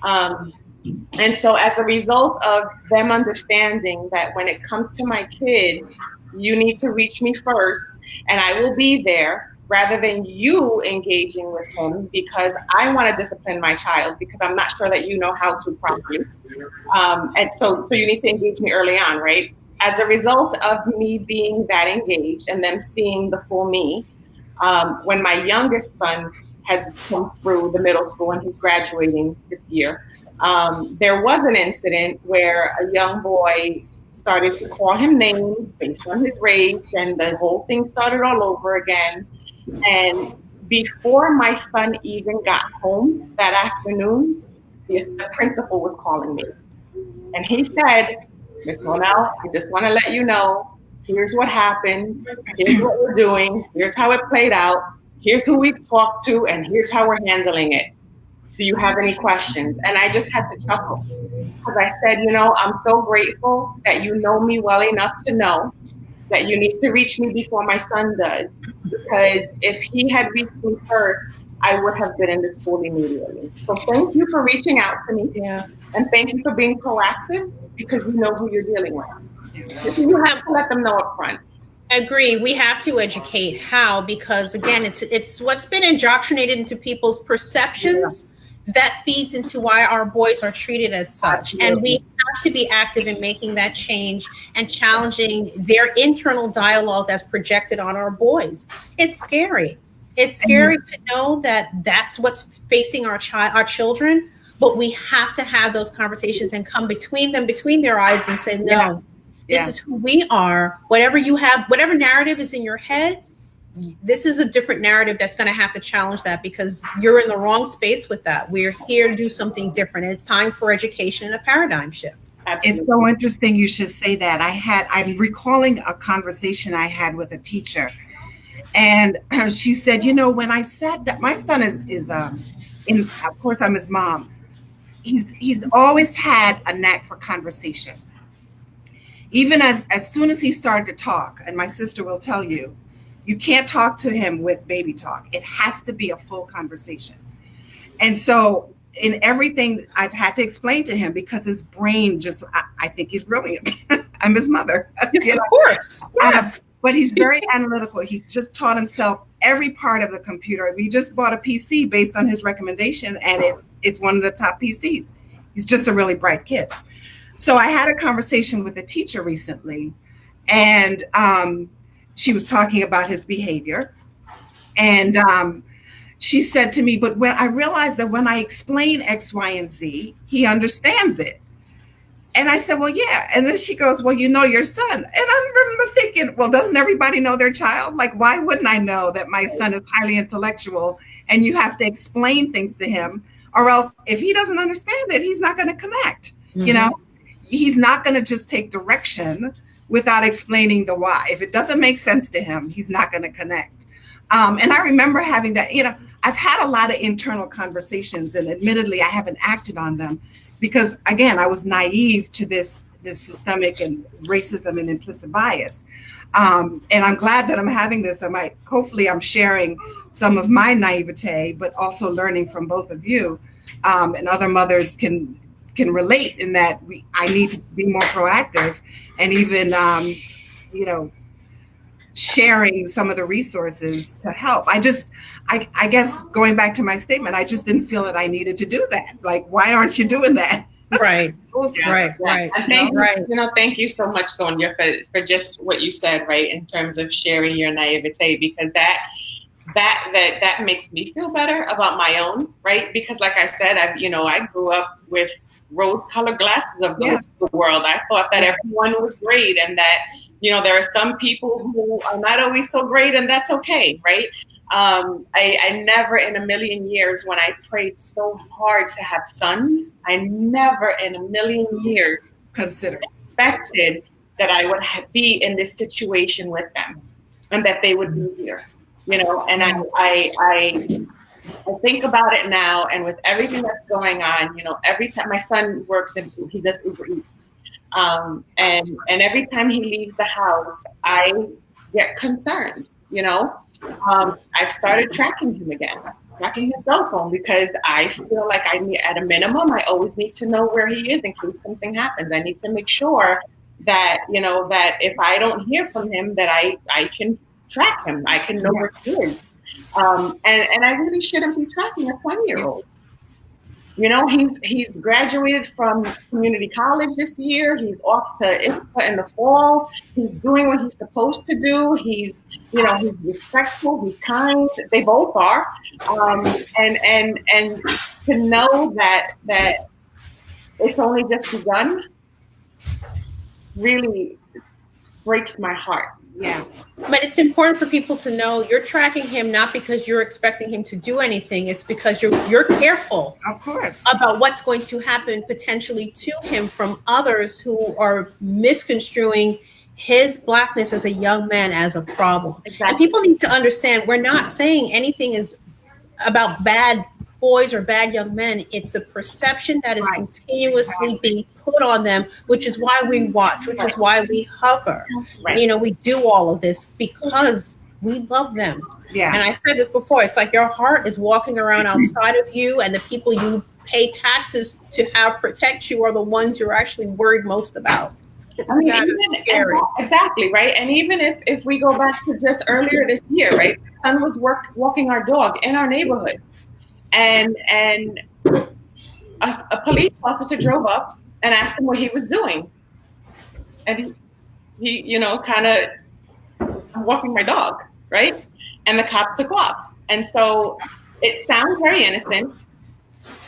And so as a result of them understanding that when it comes to my kids, you need to reach me first and I will be there rather than you engaging with him because I want to discipline my child because I'm not sure that you know how to properly. And so you need to engage me early on, right? As a result of me being that engaged and them seeing the full me, when my youngest son has come through the middle school and he's graduating this year, there was an incident where a young boy started to call him names based on his race, and the whole thing started all over again. And before my son even got home that afternoon, the principal was calling me. And he said, Ms. Monell, I just want to let you know, here's what happened, here's what we're doing, here's how it played out, here's who we've talked to, and here's how we're handling it. Do you have any questions? And I just had to chuckle because I said, I'm so grateful that you know me well enough to know that you need to reach me before my son does. Because if he had reached me first, I would have been in the school immediately. So thank you for reaching out to me. Yeah. And thank you for being proactive because you know who you're dealing with. You have to let them know up front. Agree. We have to educate how, because again, it's what's been indoctrinated into people's perceptions that feeds into why our boys are treated as such. Absolutely. And we have to be active in making that change and challenging their internal dialogue that's projected on our boys. It's scary. It's scary to know that that's what's facing our children, but we have to have those conversations and come between their eyes and say, no, this is who we are. Whatever you have, whatever narrative is in your head, this is a different narrative that's going to have to challenge that because you're in the wrong space with that. We're here to do something different. It's time for education and a paradigm shift. It's so interesting you should say that. I'm recalling a conversation I had with a teacher, and she said, when I said that my son is of course I'm his mom. He's always had a knack for conversation. Even as soon as he started to talk, and my sister will tell you, you can't talk to him with baby talk. It has to be a full conversation. And so in everything I've had to explain to him because his brain I think he's brilliant. I'm his mother. Yes, of course. Yes. But he's very analytical. He just taught himself every part of the computer. We just bought a PC based on his recommendation, and it's one of the top PCs. He's just a really bright kid. So I had a conversation with a teacher recently, and she was talking about his behavior. And she said to me, but when I realized that when I explain X, Y, and Z, he understands it. And I said, well, yeah. And then she goes, well, you know your son. And I remember thinking, well, doesn't everybody know their child? Like, why wouldn't I know that my son is highly intellectual and you have to explain things to him, or else if he doesn't understand it, he's not going to connect. Mm-hmm. He's not going to just take direction without explaining the why. If it doesn't make sense to him, he's not going to connect. And I remember having that, I've had a lot of internal conversations, and admittedly, I haven't acted on them because, again, I was naive to this systemic and racism and implicit bias. And I'm glad that I'm having this. Hopefully I'm sharing some of my naivete, but also learning from both of you, and other mothers can relate in that I need to be more proactive and even, sharing some of the resources to help. I guess going back to my statement, I just didn't feel that I needed to do that. Like, why aren't you doing that? Right. Yeah. Right. And thank you so much, Sonya, for just what you said, right, in terms of sharing your naivete, because that makes me feel better about my own, right? Because like I said, I grew up with rose-colored glasses of the world. I thought that everyone was great, and that there are some people who are not always so great, and that's okay, right? I never in a million years, when I prayed so hard to have sons, I never in a million years expected that I would be in this situation with them, and that they would be here. And I think about it now, and with everything that's going on, every time my son works and he does Uber Eats, and every time he leaves the house, I get concerned. I've started tracking him again, tracking his cell phone, because I feel like at a minimum, I always need to know where he is in case something happens. I need to make sure that that if I don't hear from him, that I can track him. I can know where he is. And I really shouldn't be tracking a 20-year-old. He's graduated from community college this year. He's off to Ithaca in the fall. He's doing what he's supposed to do. He's respectful. He's kind. They both are. And to know that it's only just begun really breaks my heart. Yeah. But it's important for people to know you're tracking him not because you're expecting him to do anything. It's because you're careful, of course, about what's going to happen potentially to him from others who are misconstruing his Blackness as a young man as a problem. Exactly. And people need to understand we're not saying anything is about bad boys or bad young men. It's the perception that is continuously being put on them, which is why we watch, which is why we hover. We do all of this because we love them. Yeah. And I said this before, it's like your heart is walking around outside of you, and the people you pay taxes to have protect you are the ones you're actually worried most about. I mean, exactly, right? And even if we go back to just earlier this year, right? My son was walking our dog in our neighborhood. And a police officer drove up and asked him what he was doing. And he kind of, I'm walking my dog, right? And the cop took off. And so it sounds very innocent.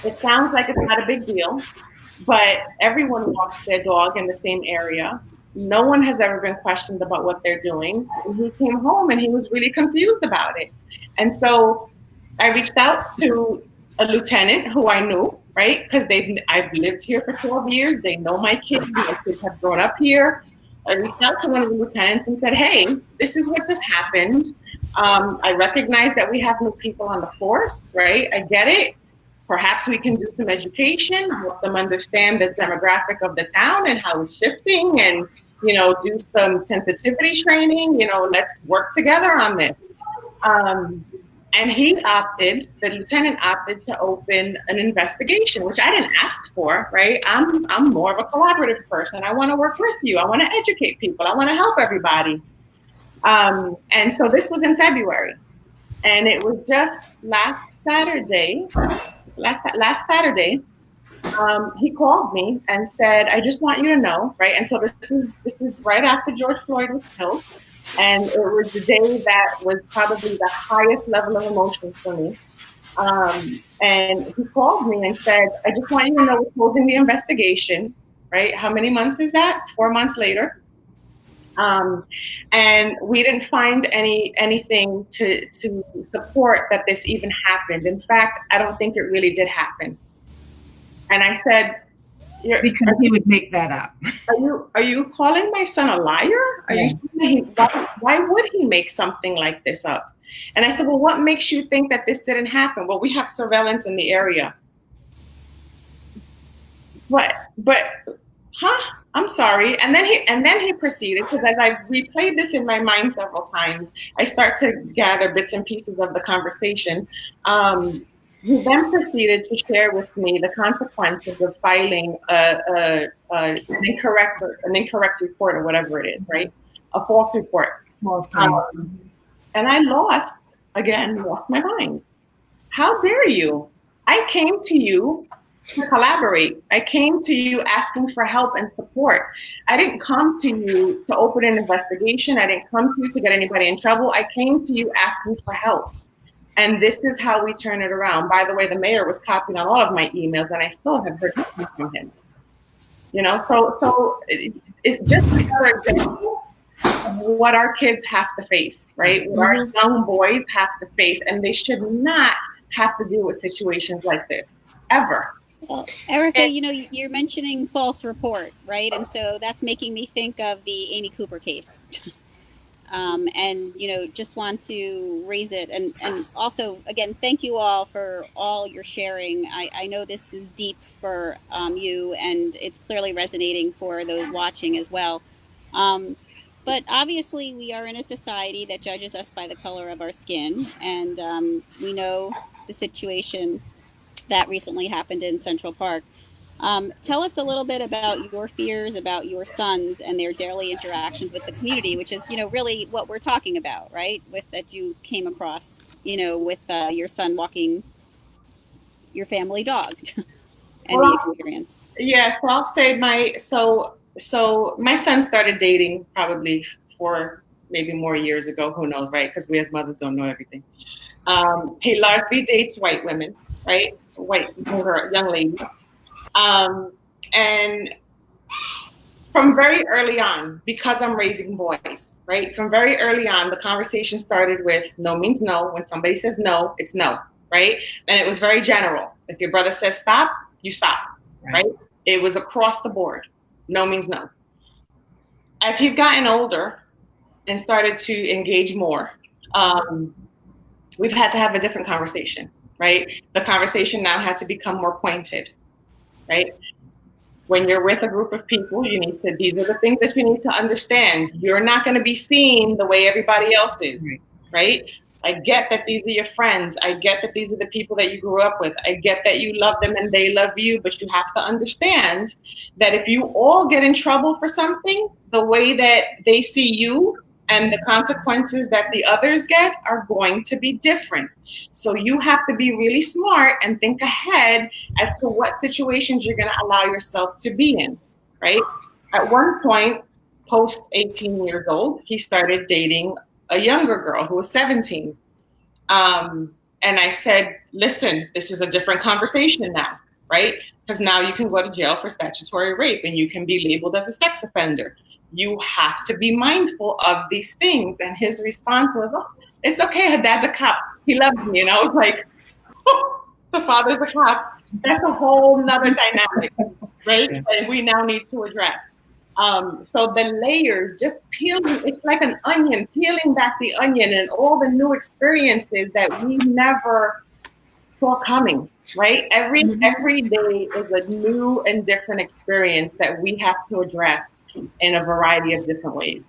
It sounds like it's not a big deal, but everyone walks their dog in the same area. No one has ever been questioned about what they're doing. And he came home and he was really confused about it. And so I reached out to a lieutenant who I knew, right? Because I've lived here for 12 years. They know my kids. My kids have grown up here. I reached out to one of the lieutenants and said, hey, this is what just happened. I recognize that we have new people on the force, right? I get it. Perhaps we can do some education, help them understand the demographic of the town and how it's shifting, and, do some sensitivity training. Let's work together on this. And the lieutenant opted to open an investigation, which I didn't ask for, right? I'm more of a collaborative person. I want to work with you. I want to educate people. I want to help everybody. And so this was in February, and it was just last Saturday, he called me and said, I just want you to know, right? And so this is right after George Floyd was killed. And it was the day that was probably the highest level of emotion for me. And he called me and said, I just want you to know we're closing the investigation, right? How many months is that? 4 months later. And we didn't find anything to support that this even happened. In fact, I don't think it really did happen. And I said, because he would make that up. Are you calling my son a liar? Are you saying why would he make something like this up? And I said, well, what makes you think that this didn't happen? Well, we have surveillance in the area. What? But, I'm sorry. And then he proceeded, because as I replayed this in my mind several times, I start to gather bits and pieces of the conversation. He then proceeded to share with me the consequences of filing an incorrect report, or whatever it is, right? A false report. And I lost my mind. How dare you? I came to you to collaborate. I came to you asking for help and support. I didn't come to you to open an investigation. I didn't come to you to get anybody in trouble. I came to you asking for help. And this is how we turn it around. By the way, the mayor was copying on all of my emails, and I still have heard nothing from him. You know, so it's just another example of what our kids have to face, right? What our young boys have to face, and they should not have to deal with situations like this, ever. Well, Erika, you know, you're mentioning false report, right? And so that's making me think of the Amy Cooper case. And, you know, just want to raise it. And also, again, thank you all for all your sharing. I know this is deep for you, and it's clearly resonating for those watching as well. But obviously, we are in a society that judges us by the color of our skin. And we know the situation that recently happened in Central Park. Tell us a little bit about your fears about your sons and their daily interactions with the community, which is, you know, really what we're talking about, right? With that you came across, you know, with your son walking your family dog and the experience. Yeah, so I'll say my son started dating probably 4, maybe more years ago. Who knows, right? Because we as mothers don't know everything. He largely dates white women, right? White young ladies. And from very early on, because I'm raising boys, right? From very early on, the conversation started with no means no. When somebody says no, it's no, right? And it was very general. If your brother says stop, you stop, right? It was across the board. No means no. As he's gotten older and started to engage more, we've had to have a different conversation, right? The conversation now had to become more pointed. Right? When you're with a group of people, these are the things that you need to understand. You're not going to be seen the way everybody else is, right? I get that these are your friends. I get that these are the people that you grew up with. I get that you love them and they love you, but you have to understand that if you all get in trouble for something, the way that they see you and the consequences that the others get are going to be different. So you have to be really smart and think ahead as to what situations you're going to allow yourself to be in, right? At one point, post 18 years old, he started dating a younger girl who was 17. And I said, listen, this is a different conversation now, right? Because now you can go to jail for statutory rape and you can be labeled as a sex offender. You have to be mindful of these things. And his response was, oh, it's okay, her dad's a cop. He loves me. And I was like, oh, the father's a cop. That's a whole nother dynamic, right? That we now need to address. So the layers, just peeling, it's like an onion, peeling back the onion and all the new experiences that we never saw coming, right? Every day is a new and different experience that we have to address in a variety of different ways.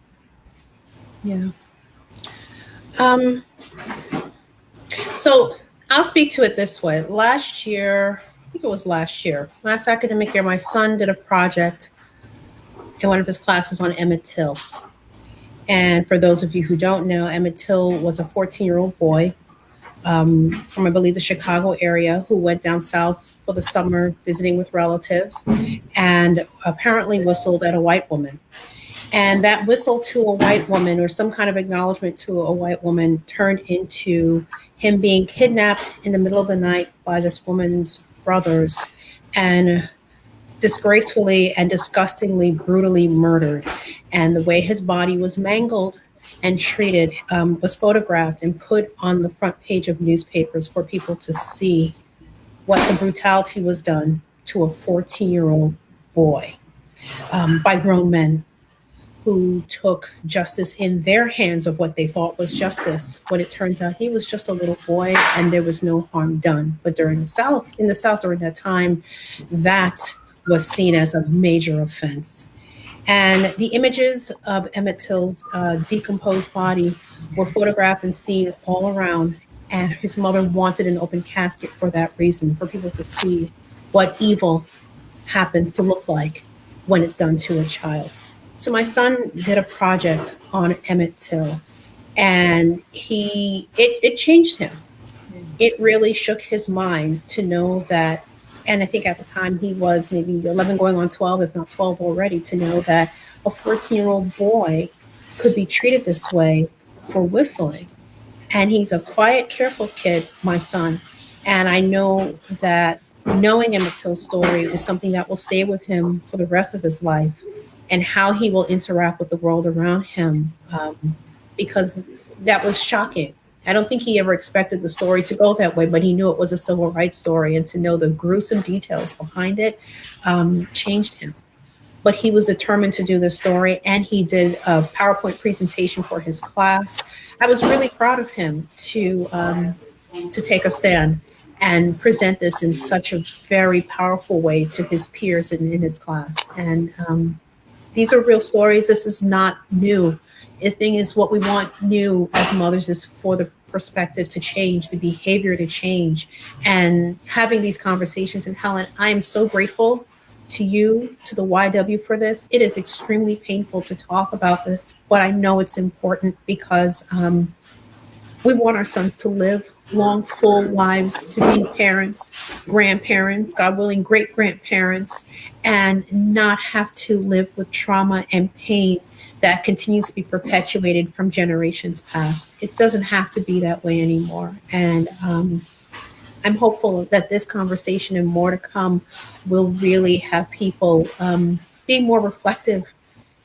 Yeah. So I'll speak to it this way. Last year, I think it was last academic year, my son did a project in one of his classes on Emmett Till. And for those of you who don't know, Emmett Till was a 14-year-old boy from, I believe, the Chicago area who went down south for the summer visiting with relatives and apparently whistled at a white woman. And that whistle to a white woman or some kind of acknowledgement to a white woman turned into him being kidnapped in the middle of the night by this woman's brothers and disgracefully and disgustingly, brutally murdered. And the way his body was mangled and treated was photographed and put on the front page of newspapers for people to see what the brutality was done to a 14-year-old boy by grown men who took justice in their hands of what they thought was justice, when it turns out he was just a little boy and there was no harm done. But in the South during that time, that was seen as a major offense. And the images of Emmett Till's decomposed body were photographed and seen all around. And his mother wanted an open casket for that reason, for people to see what evil happens to look like when it's done to a child. So my son did a project on Emmett Till, and it changed him. It really shook his mind to know that and I think at the time he was maybe 11 going on 12, if not 12 already, to know that a 14-year-old boy could be treated this way for whistling. And he's a quiet, careful kid, my son. And I know that knowing Emmett Till's story is something that will stay with him for the rest of his life, and how he will interact with the world around him, because that was shocking. I don't think he ever expected the story to go that way, but he knew it was a civil rights story, and to know the gruesome details behind it changed him. But he was determined to do this story, and he did a PowerPoint presentation for his class. I was really proud of him to take a stand and present this in such a very powerful way to his peers in his class. And these are real stories. This is not new. The thing is, what we want new as mothers is for the perspective to change, the behavior to change, and having these conversations. And Helen, I am so grateful to you, to the YW for this. It is extremely painful to talk about this, but I know it's important because we want our sons to live long, full lives, to be parents, grandparents, God willing, great grandparents, and not have to live with trauma and pain that continues to be perpetuated from generations past. It doesn't have to be that way anymore. And I'm hopeful that this conversation and more to come will really have people being more reflective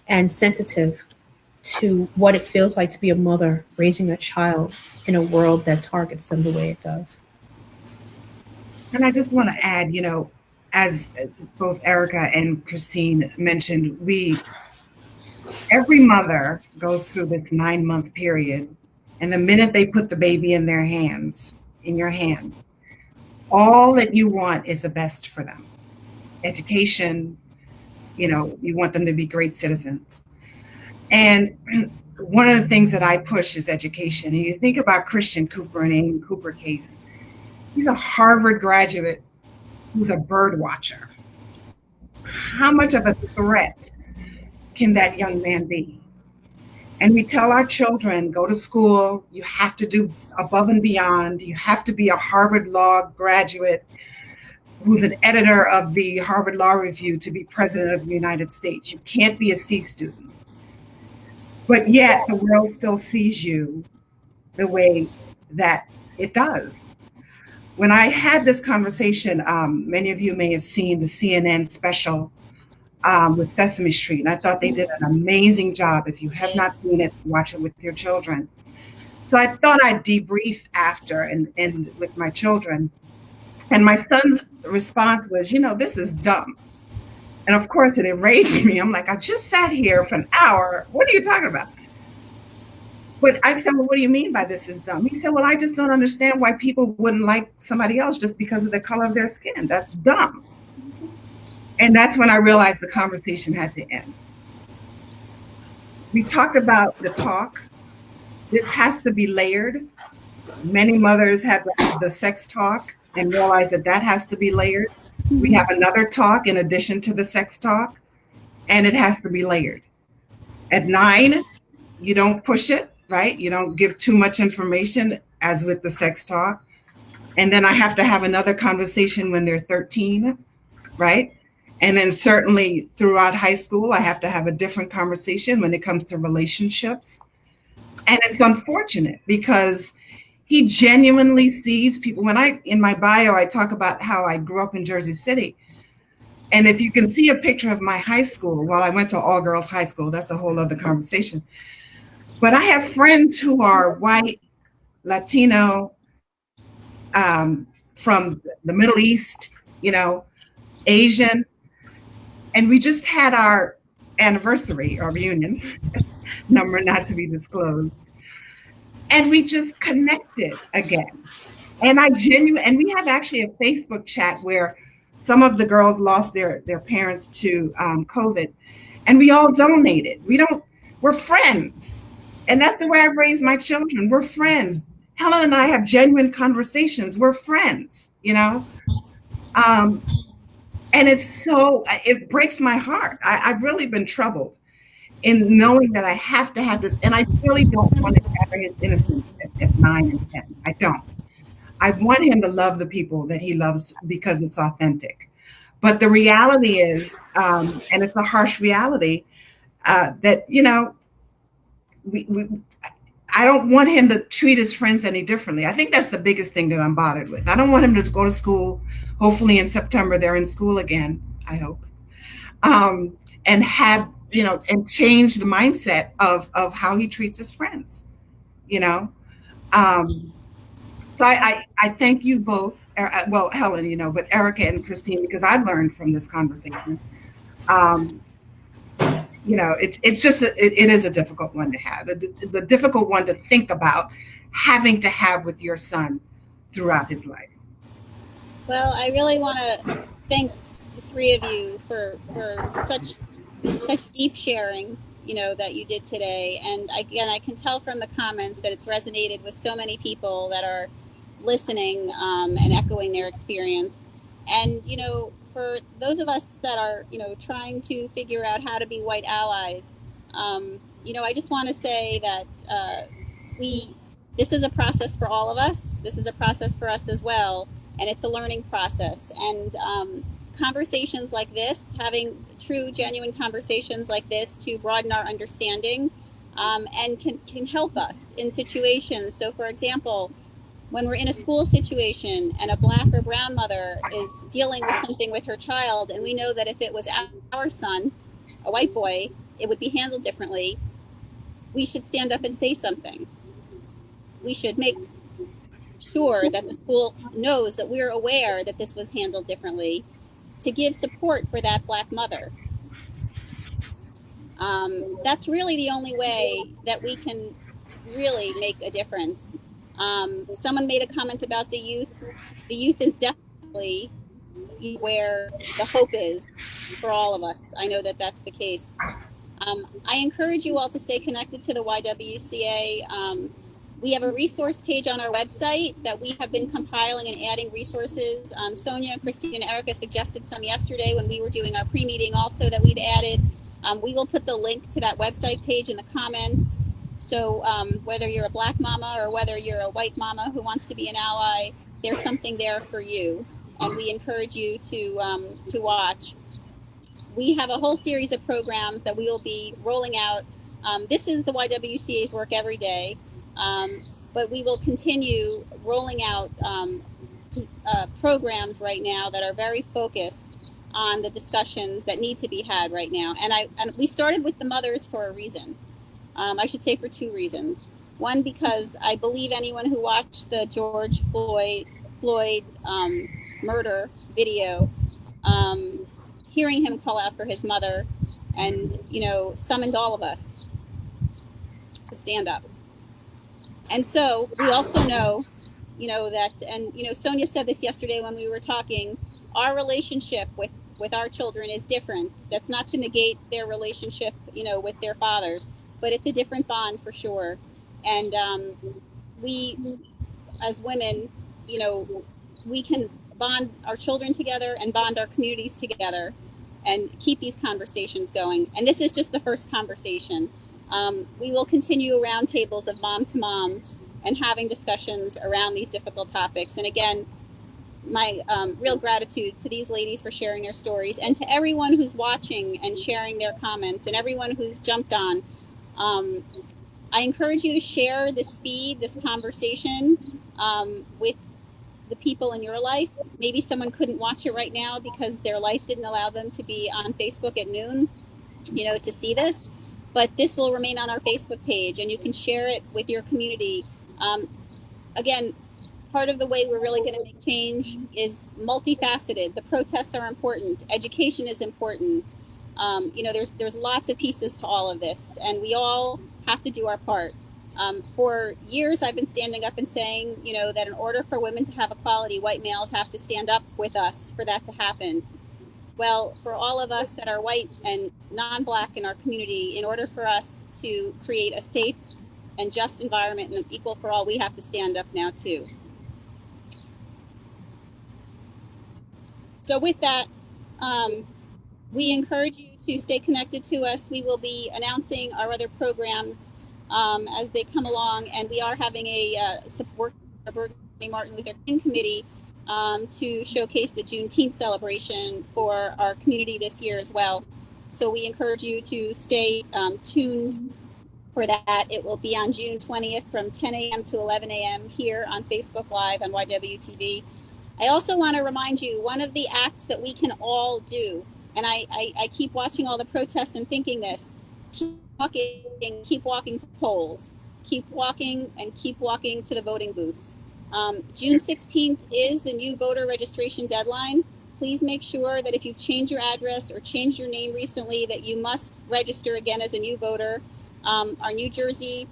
and sensitive to what it feels like to be a mother raising a child in a world that targets them the way it does. And I just want to add, as both Erika and Christine mentioned, every mother goes through this 9-month period, and the minute they put the baby in your hands, all that you want is the best for them. Education, you want them to be great citizens. And one of the things that I push is education. And you think about Christian Cooper and Amy Cooper case. He's a Harvard graduate who's a bird watcher. How much of a threat can that young man be? And we tell our children, go to school, you have to do above and beyond, you have to be a Harvard Law graduate who's an editor of the Harvard Law Review to be president of the United States. You can't be a C student. But yet the world still sees you the way that it does. When I had this conversation, many of you may have seen the CNN special with Sesame Street, and I thought they did an amazing job. If you have not seen it, watch it with your children. So I thought I'd debrief after and with my children. And my son's response was, this is dumb. And of course it enraged me. I'm like, I just sat here for an hour. What are you talking about? But I said, well, what do you mean by this is dumb? He said, well, I just don't understand why people wouldn't like somebody else just because of the color of their skin. That's dumb. And that's when I realized the conversation had to end. We talked about the talk. This has to be layered. Many mothers have the sex talk and realize that has to be layered. We have another talk in addition to the sex talk, and it has to be layered. At 9, you don't push it, right? You don't give too much information as with the sex talk. And then I have to have another conversation when they're 13, right? And then certainly throughout high school, I have to have a different conversation when it comes to relationships. And it's unfortunate because he genuinely sees people. In my bio, I talk about how I grew up in Jersey City. And if you can see a picture of my high school, well, I went to all girls high school. That's a whole other conversation. But I have friends who are white, Latino, from the Middle East, Asian. And we just had our anniversary or reunion, number not to be disclosed. And we just connected again. And and we have actually a Facebook chat where some of the girls lost their parents to COVID, and we all donated. We're friends. And that's the way I raise my children. We're friends. Helen and I have genuine conversations. We're friends, and it breaks my heart. I've really been troubled in knowing that I have to have this, and I really don't want to gather his innocence at 9 and 10. I don't. I want him to love the people that he loves because it's authentic. But the reality is, and it's a harsh reality, that, you know, I don't want him to treat his friends any differently. I think that's the biggest thing that I'm bothered with. I don't want him to go to school. Hopefully in September, they're in school again, I hope. And have, you know, and change the mindset of how he treats his friends, you know? So I thank you both, well, Helen, you know, but Erika and Christine, because I've learned from this conversation. You know, it's just, it is a difficult one to have, the difficult one to think about having to have with your son throughout his life. Well, I really want to thank the three of you for such deep sharing, you know, that you did today. And again, I can tell from the comments that it's resonated with so many people that are listening and echoing their experience. And, you know, for those of us that are, you know, trying to figure out how to be white allies, you know, I just want to say that this is a process for all of us. This is a process for us as well. And it's a learning process. And conversations like this, having true, genuine conversations like this to broaden our understanding and can help us in situations. So, for example, when we're in a school situation and a Black or brown mother is dealing with something with her child, and we know that if it was our son, a white boy, it would be handled differently, we should stand up and say something. We should make sure that the school knows that we're aware that this was handled differently, to give support for that Black mother. That's really the only way that we can really make a difference. Someone made a comment about the youth. The youth is definitely where the hope is for all of us. I know that that's the case. I encourage you all to stay connected to the YWCA. We have a resource page on our website that we have been compiling and adding resources. Sonya, Christine, and Erika suggested some yesterday when we were doing our pre-meeting also that we'd added. We will put the link to that website page in the comments. So whether you're a Black mama or whether you're a white mama who wants to be an ally, there's something there for you. And we encourage you to watch. We have a whole series of programs that we will be rolling out. This is the YWCA's work every day, but we will continue rolling out programs right now that are very focused on the discussions that need to be had right now. And we started with the mothers for a reason. I should say for two reasons. One, because I believe anyone who watched the George Floyd murder video, hearing him call out for his mother, and, you know, summoned all of us to stand up. And so we also know, you know, that, and, you know, Sonya said this yesterday when we were talking, our relationship with our children is different. That's not to negate their relationship, you know, with their fathers, but it's a different bond for sure. And we, as women, you know, we can bond our children together and bond our communities together and keep these conversations going. And this is just the first conversation. We will continue roundtables of mom to moms and having discussions around these difficult topics. And again, my real gratitude to these ladies for sharing their stories, and to everyone who's watching and sharing their comments, and everyone who's jumped on. I encourage you to share this feed, this conversation with the people in your life. Maybe someone couldn't watch it right now because their life didn't allow them to be on Facebook at noon, you know, to see this. But this will remain on our Facebook page, and you can share it with your community. Again, part of the way we're really going to make change is multifaceted. The protests are important. Education is important. You know, there's lots of pieces to all of this, and we all have to do our part. For years, I've been standing up and saying, you know, that in order for women to have equality, white males have to stand up with us for that to happen. Well, for all of us that are white and non-Black in our community, in order for us to create a safe and just environment and equal for all, we have to stand up now too. So with that, we encourage you to stay connected to us. We will be announcing our other programs as they come along, and we are having a support Martin Luther King Committee to showcase the Juneteenth celebration for our community this year as well. So we encourage you to stay tuned for that. It will be on June 20th from 10 a.m. to 11 a.m. here on Facebook Live on YWTV. I also want to remind you, one of the acts that we can all do, and I keep watching all the protests and thinking this, keep walking to polls, keep walking to the voting booths. June 16th is the new voter registration deadline. Please make sure that if you've changed your address or changed your name recently, that you must register again as a new voter. Our New Jersey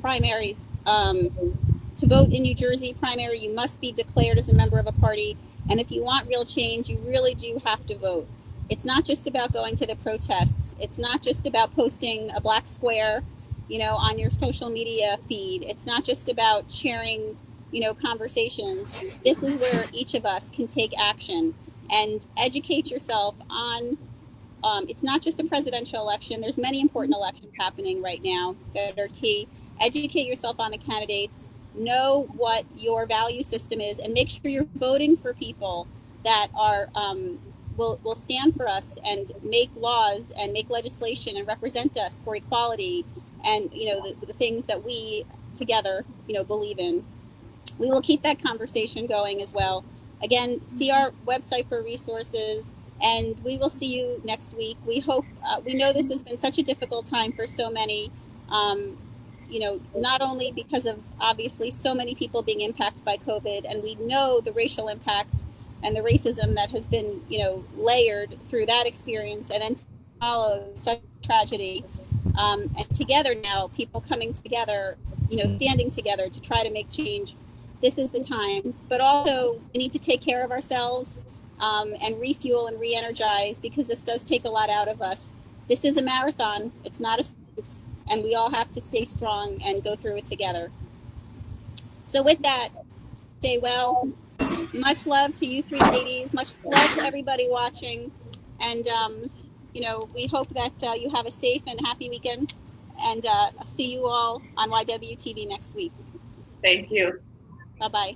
primaries, to vote in New Jersey primary, you must be declared as a member of a party. And if you want real change, you really do have to vote. It's not just about going to the protests. It's not just about posting a black square, on your social media feed. It's not just about sharing, conversations. This is where each of us can take action and educate yourself on it's not just the presidential election. There's many important elections happening right now that are key. Educate yourself on the candidates, know what your value system is, and make sure you're voting for people that are will stand for us and make laws and make legislation and represent us for equality and the things that we together believe in. We will keep that conversation going as well. Again, see our website for resources. And we will see you next week. We hope, we know this has been such a difficult time for so many, not only because of obviously so many people being impacted by COVID, and we know the racial impact and the racism that has been, layered through that experience and then followed such tragedy. And together now, people coming together, standing together to try to make change. This is the time, but also we need to take care of ourselves. And refuel and re-energize, because this does take a lot out of us. This is a marathon. It's not a sprint, and we all have to stay strong and go through it together. So with that, stay well. Much love to you three ladies. Much love to everybody watching. And, we hope that you have a safe and happy weekend. And see you all on YWTV next week. Thank you. Bye-bye.